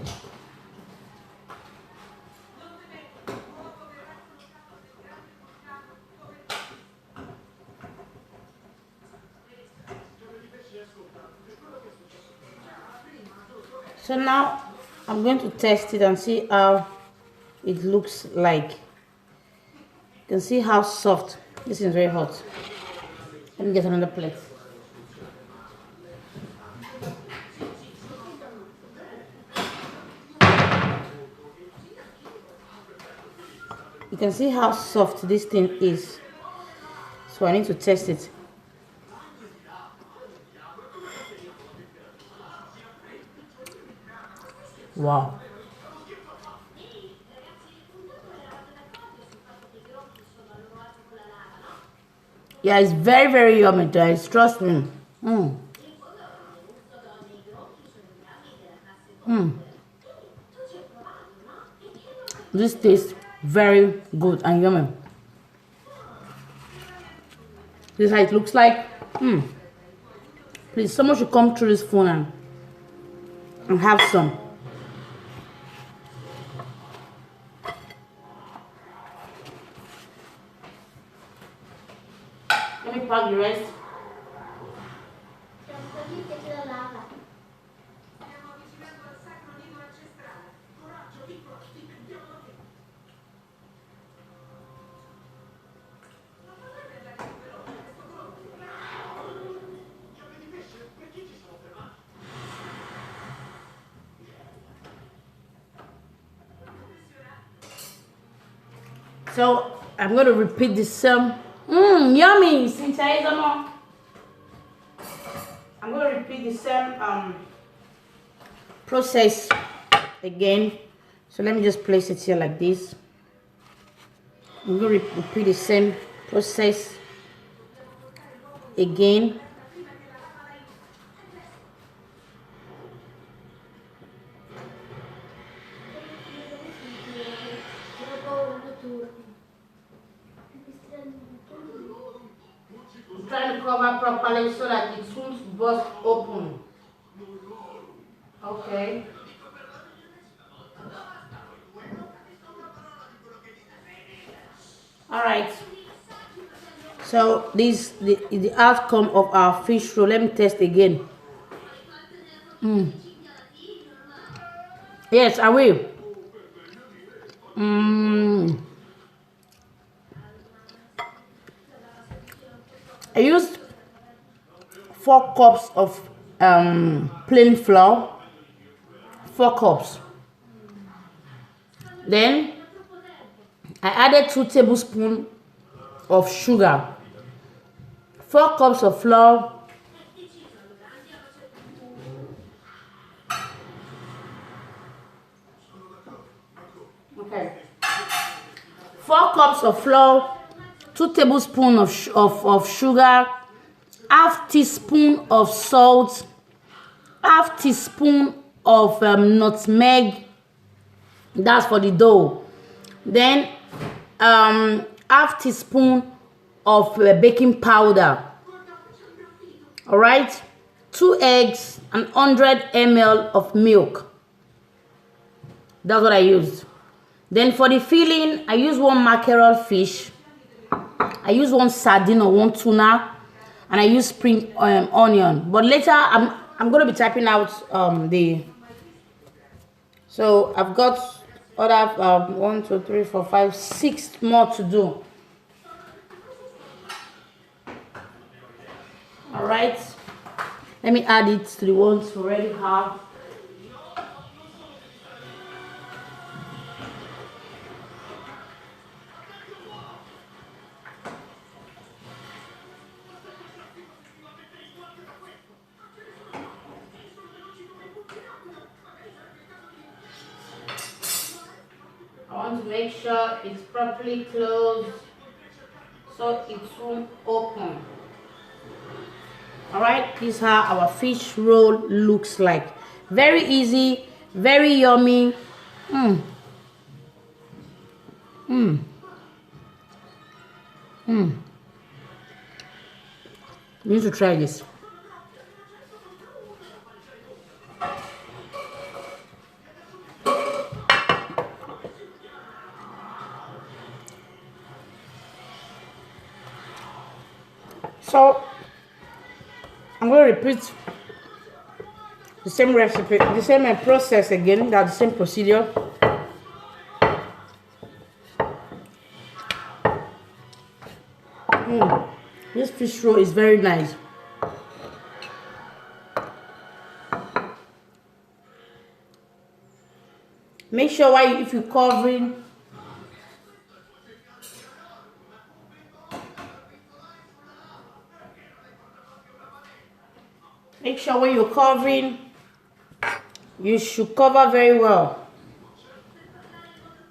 So now I'm going to test it and see how it looks like. You can see how soft. This is very hot. Let me get another plate. You can see how soft this thing is. So I need to test it. Wow. Yeah, it's very, very yummy, guys. Trust me. This tastes very good and yummy. This is how it looks like. Please, someone should come through this phone and have some. Let me pack the rest. So I'm going to repeat the same. Yummy! I'm going to repeat the same process again. So let me just place it here like this. I'm going to repeat the same process again. I'm trying to cover properly so that it won't burst open. Okay. All right. So this is the outcome of our fish roll. Let me test again. Yes, I will. I used 4 cups of plain flour. 4 cups. Then I added 2 tablespoons of sugar. 4 cups of flour. Okay. 4 cups of flour, 2 tablespoons of sugar, half teaspoon of salt, half teaspoon of nutmeg. That's for the dough. Then half teaspoon of baking powder. All right, 2 eggs and 100 ml of milk. That's what I used. Then for the filling, I use 1 mackerel fish, I use 1 sardine or 1 tuna, and I use spring onion. But later I'm going to be typing out the. So I've got other 1, 2, 3, 4, 5, 6 more to do. All right, let me add it to the ones we already have. I want to make sure it's properly closed so it won't open. All right, this is how our fish roll looks like. Very easy, very yummy. You need to try this. So I'm going to repeat the same recipe, the same process again. That's the same procedure. This fish roll is very nice. Make sure if you're covering, make sure when you're covering, you should cover very well.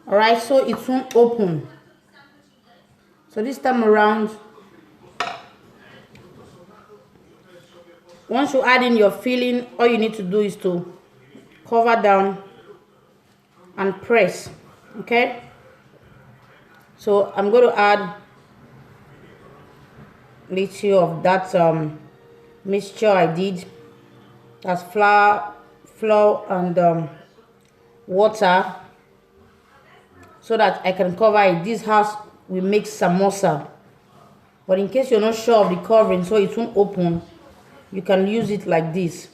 All right, so it won't open. So this time around, once you add in your filling, all you need to do is to cover down and press. Okay, so I'm going to add a little of that mixture I did. That's flour and water, so that I can cover it. This house we make samosa, but in case you're not sure of the covering so it won't open, you can use it like this.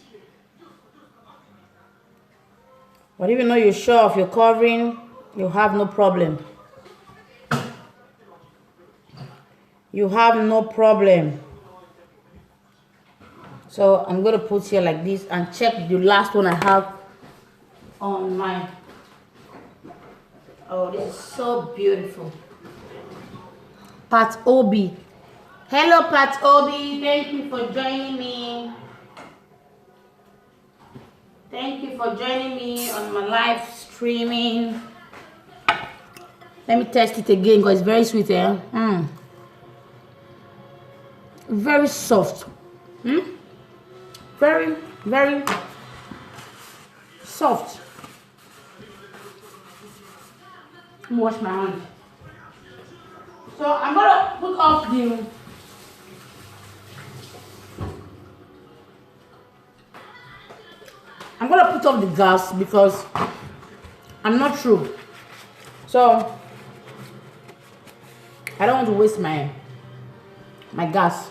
But even though you're sure of your covering, you have no problem. You have no problem. So I'm going to put here like this and check the last one I have on my. Oh, this is so beautiful. Pat Obi. Hello, Pat Obi. Thank you for joining me. Thank you for joining me on my live streaming. Let me test it again because it's very sweet, eh? Very soft. Very, very soft. Let me wash my hand. So I'm gonna put off the. I'm gonna put off the gas because I'm not through. So I don't want to waste my gas.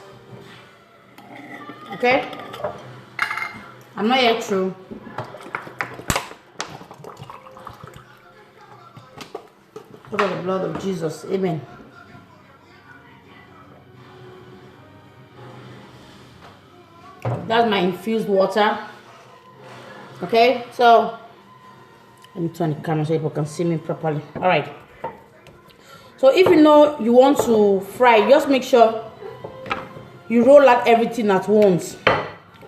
Okay? I'm not yet through. Look at the blood of Jesus. Amen. That's my infused water. Okay, so let me turn the camera so people can see me properly. All right. So if you know you want to fry, just make sure you roll out everything at once.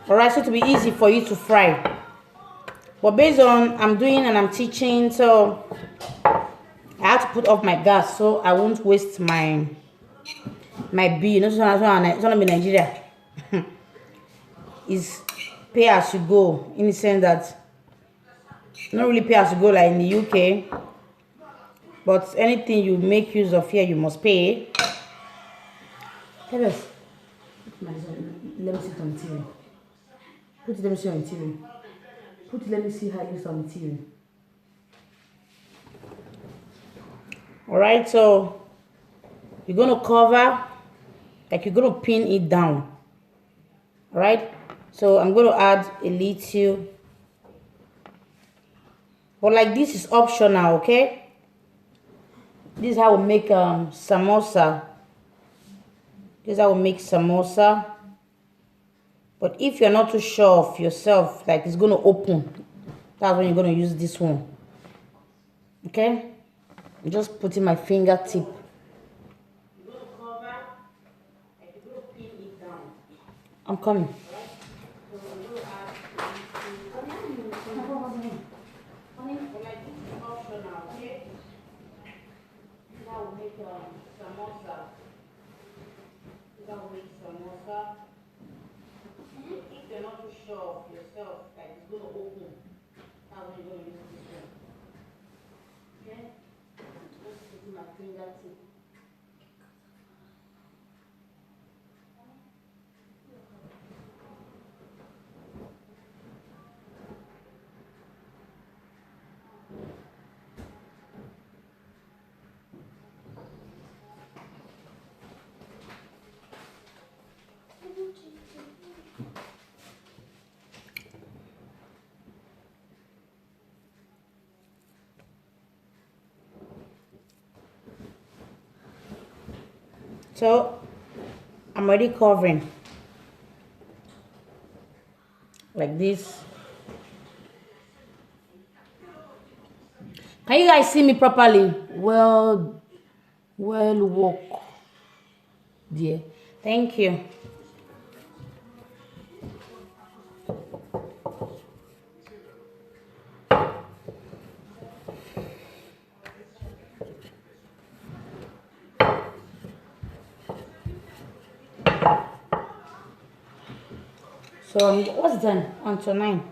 All right, so to be easy for you to fry. But based on I'm doing and I'm teaching, so I have to put off my gas so I won't waste my bean. It's gonna be Nigeria. is pay as you go, in the sense that not really pay as you go like in the UK, but anything you make use of here, you must pay. Tell us. Let me see it on TV. Put it, let me see on TV. Put it, let me see how it looks on TV. Alright, so you're gonna cover, like you're gonna pin it down. Alright, so I'm gonna add a little, but like this is optional, okay? This is how we make samosa. This is how we make samosa. But if you're not too sure of yourself, like it's gonna open, that's when you're gonna use this one. Okay? I'm just putting my fingertip. I'm coming. If you're not too sure of yourself, like it's gonna open, how are you gonna use this one? Okay? Just putting my fingertip. So I'm already covering like this. Can you guys see me properly? Well work, dear. Thank you. So what's done until 9?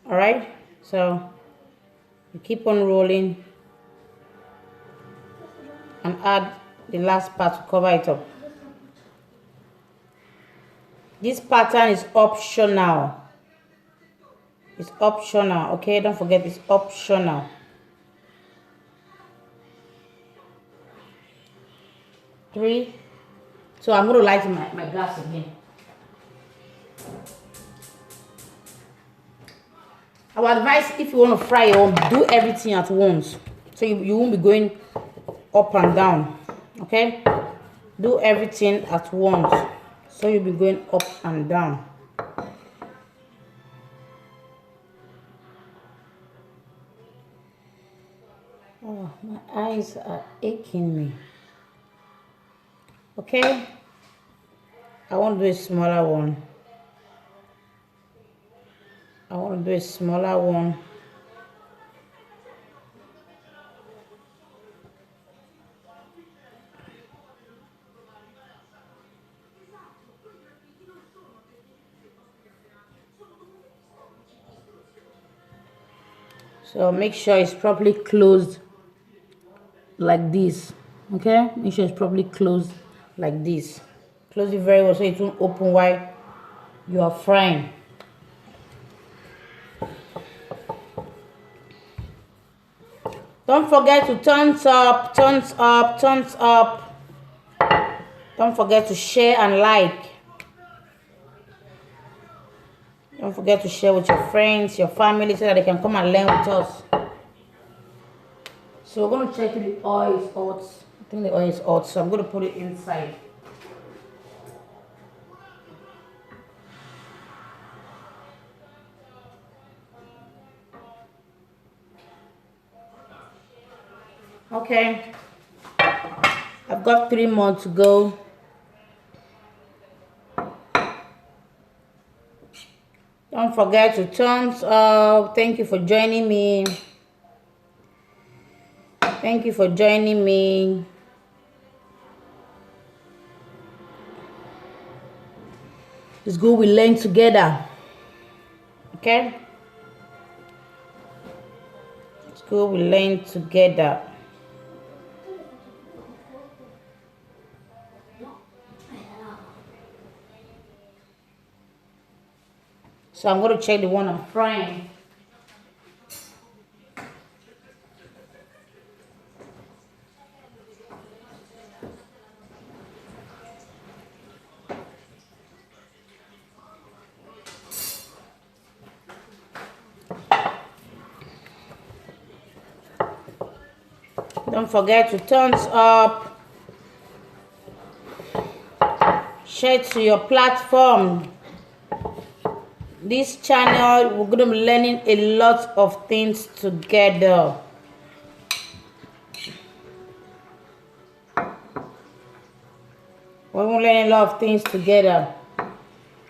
All right, so you keep on rolling and add the last part to cover it up. This pattern is optional. It's optional, okay? Don't forget it's optional. Three. So I'm going to light my gas again. I would advise, if you want to fry your own, do everything at once. So you won't be going up and down, okay? Do everything at once. So you'll be going up and down. Oh, my eyes are aching me. Okay, I want to do a smaller one. I want to do a smaller one. So make sure it's properly closed like this. Okay, make sure it's properly closed like this. Close it very well so it won't open while you are frying. Don't forget to thumbs up, thumbs up, thumbs up. Don't forget to share and like. Don't forget to share with your friends, your family, so that they can come and learn with us. So we're going to check if the oil is hot. I think the oil is hot, so I'm going to put it inside. Okay, I've got 3 more to go. Don't forget to thumbs up. Thank you for joining me. Thank you for joining me. It's good we learn together. Okay? It's good we learn together. So I'm going to check the one I'm frying. Don't forget to thumbs up, share to your platform. This channel, we're going to be learning a lot of things together. We're going to learn a lot of things together.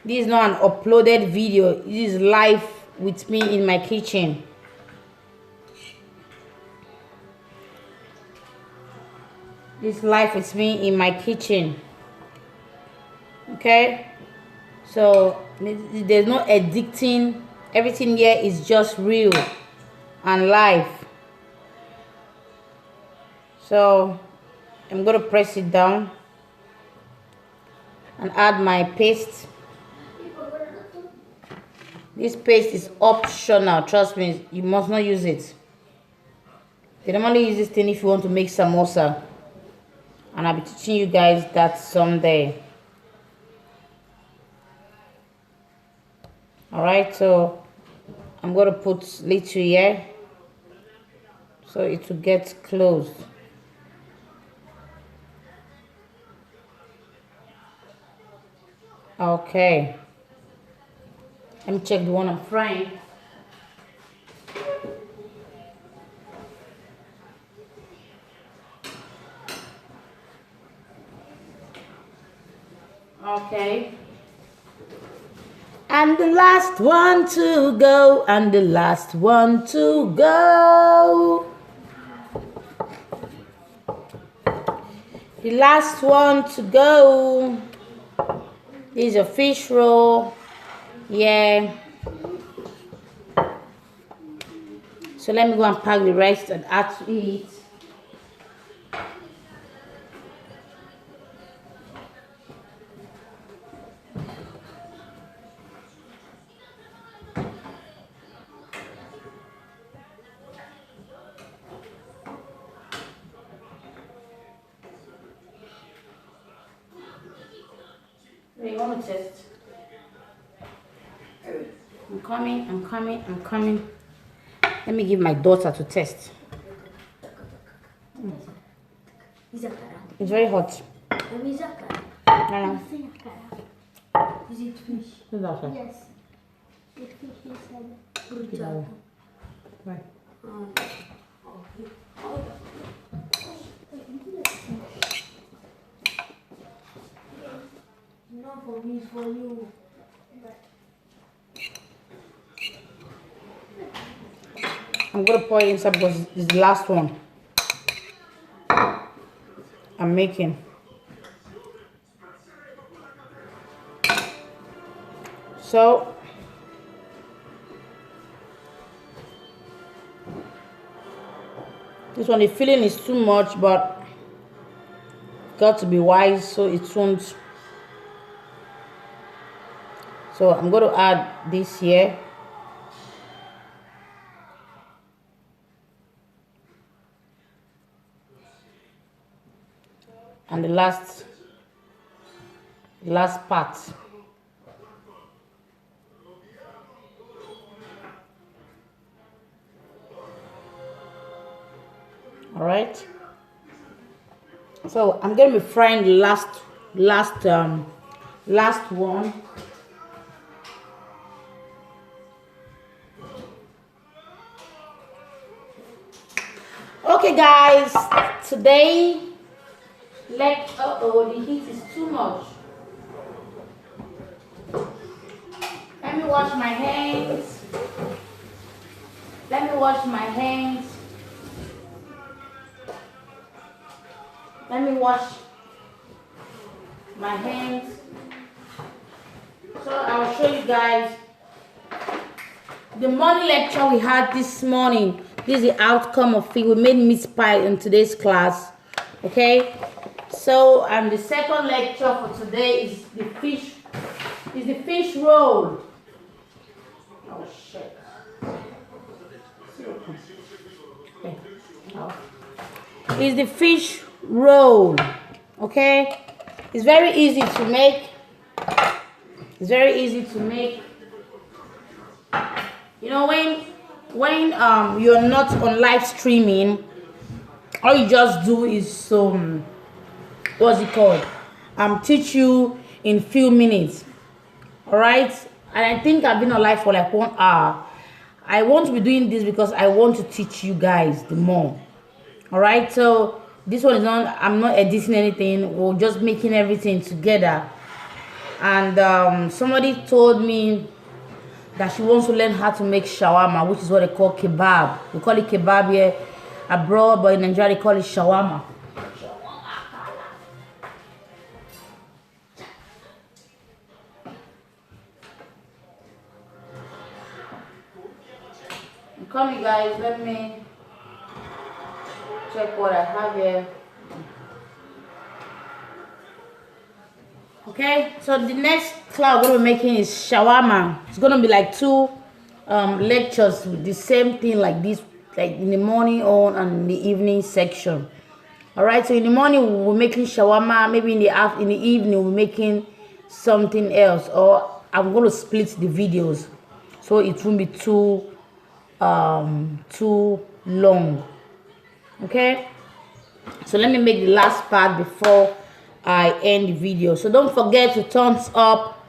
This is not an uploaded video. This is live with me in my kitchen. This life with me in my kitchen. Okay? So there's no editing. Everything here is just real and live. So I'm going to press it down and add my paste. This paste is optional. Trust me, you must not use it. They normally use this thing if you want to make samosa. And I'll be teaching you guys that someday. Alright, so I'm going to put little here so it will get closed. Okay. Let me check the one I'm frying. Okay. And the last one to go, and the last one to go. The last one to go. This is a fish roll. Yeah. So let me go and pack the rest and add to it. You want to test? I'm coming. Let me give my daughter to test. It's very hot. No. Is it fish? Yes. It fish inside. Right. Not for me, it's for you. I'm going to pour it inside because it's the last one I'm making. So this one, the filling is too much, but got to be wise so it won't. So I'm going to add this here. And the last part. All right. So I'm going to be frying the last one. Okay, guys. Today, the heat is too much. Let me wash my hands. Let me wash my hands. Let me wash my hands. So I'll show you guys the morning lecture we had this morning. This is the outcome of it. We made meat pie in today's class. Okay. So the second lecture for today is the fish roll. Oh shit. Okay. Oh. Is the fish roll. Okay. It's very easy to make. It's very easy to make. You know, when you're not on live streaming, all you just do is what's it called? Teach you in few minutes. All right, and I think I've been on live for like 1 hour. I want to be doing this because I want to teach you guys the more. All right, so this one is not. I'm not editing anything. We're just making everything together. And somebody told me that she wants to learn how to make shawarma, which is what they call kebab. We call it kebab here abroad, but in Nigeria they call it shawarma. Come here guys, let me check what I have here. Okay, so the next class we're going to be making is shawarma. It's going to be like 2 lectures with the same thing like this, like in the morning on and in the evening section. All right, so in the morning we're making shawarma. Maybe in the evening we're making something else, or I'm going to split the videos so it won't be too long. Okay, so let me make the last part before I end the video. So don't forget to thumbs up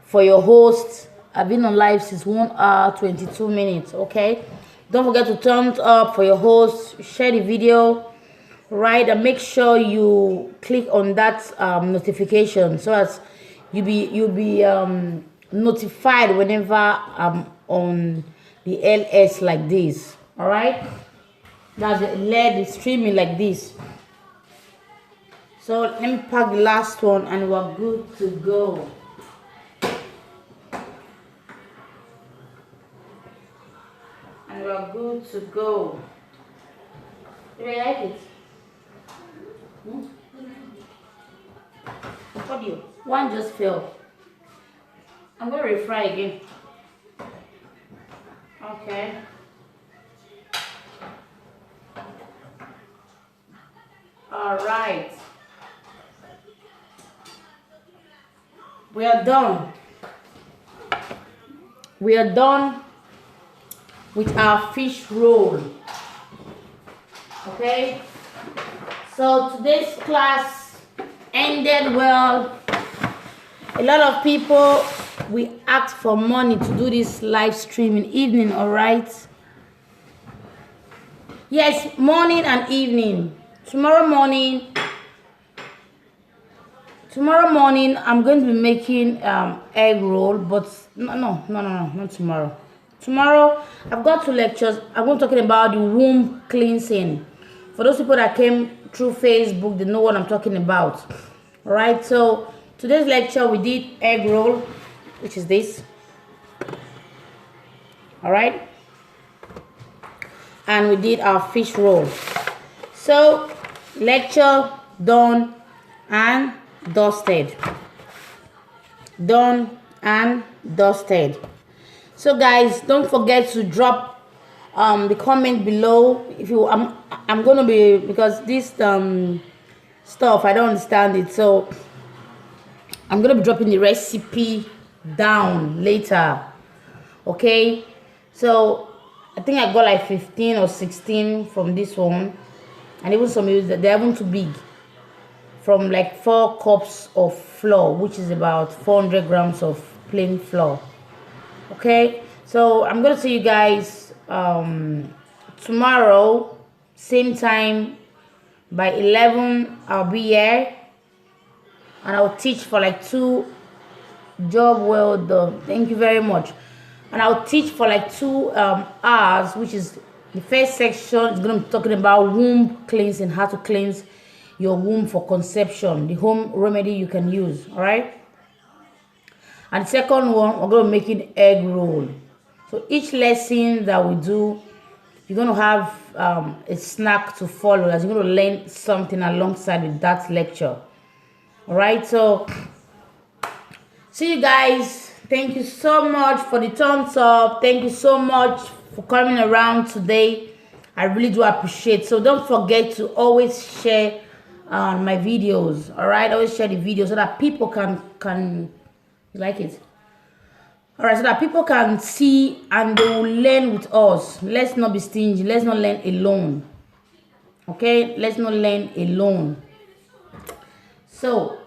for your host. I've been on live since 1 hour 22 minutes. Okay, don't forget to thumbs up for your host. Share the video, right, and make sure you click on that notification so as you'll be notified whenever I'm on the LS like this. All right, that's the LED streaming like this. So let me pack the last one and we're good to go. And we're good to go. Do you like it? What do you? One just fell. I'm going to refry again. Okay. All right. We are done. We are done with our fish roll. Okay. So today's class ended well. A lot of people, we asked for money to do this live stream in evening, all right? Yes, morning and evening. Tomorrow morning I'm going to be making egg roll, but no, not tomorrow. Tomorrow I've got 2 lectures. I'm going to be talking about the womb cleansing. For those people that came through Facebook, they know what I'm talking about. All right, so today's lecture we did egg roll, which is this. All right, and we did our fish roll. So lecture done and dusted. Done and dusted. So guys, don't forget to drop the comment below if you I'm gonna be, because this stuff I don't understand it, so I'm gonna be dropping the recipe down later. Okay, so I think I got like 15 or 16 from this one, and even some they're even too big, from like 4 cups of flour, which is about 400 grams of plain flour. Okay, so I'm gonna see you guys tomorrow same time by 11. I'll be here and I'll teach for like 2 Job well done. Thank you very much. And I'll teach for like 2 hours, which is the first section is going to be talking about womb cleansing, how to cleanse your womb for conception, the home remedy you can use. All right. And the second one, we're going to make it egg roll. So each lesson that we do, you're going to have a snack to follow, as you're going to learn something alongside with that lecture. All right. So see you guys. Thank you so much for the thumbs up. Thank you so much for coming around today. I really do appreciate. So don't forget to always share my videos. All right, always share the video so that people can you like it. All right, so that people can see and they will learn with us. Let's not be stingy. Let's not learn alone. Okay, let's not learn alone. So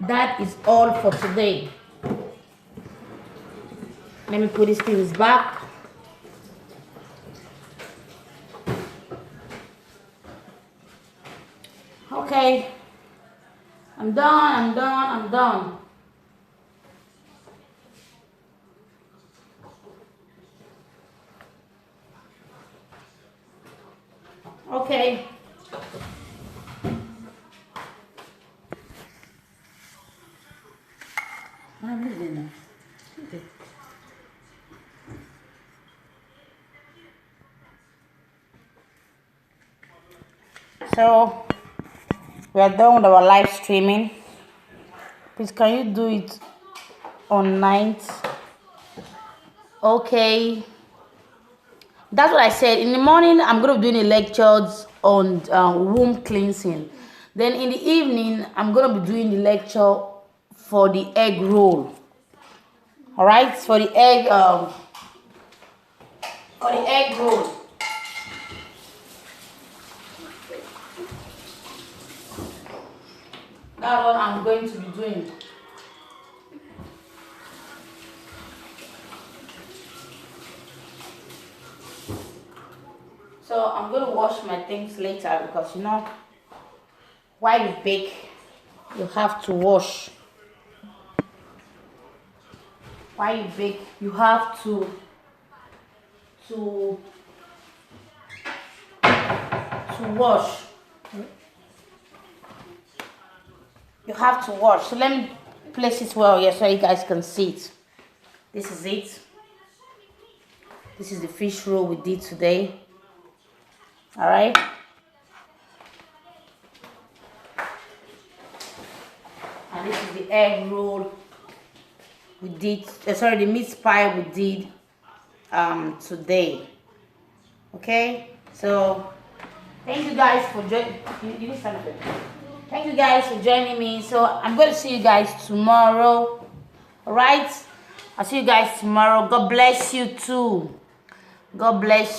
that is all for today. Let me put these things back. Okay. I'm done. Okay. So we are done with our live streaming. Please, can you do it on night? Okay. That's what I said. In the morning, I'm going to be doing the lectures on womb cleansing. Then in the evening, I'm going to be doing the lecture for the egg roll. All right, for the egg roll. That's what I'm going to be doing. So I'm going to wash my things later because, you know, while you bake, you have to wash. While you bake, you have to wash. You have to wash. So let me place it well here so you guys can see it. This is it. This is the fish roll we did today. All right. And this is the egg roll we did. Sorry, the meat pie we did today. Okay. So thank you guys for joining. You need something. Thank you guys for joining me. So I'm going to see you guys tomorrow. All right. I'll see you guys tomorrow. God bless you too. God bless you.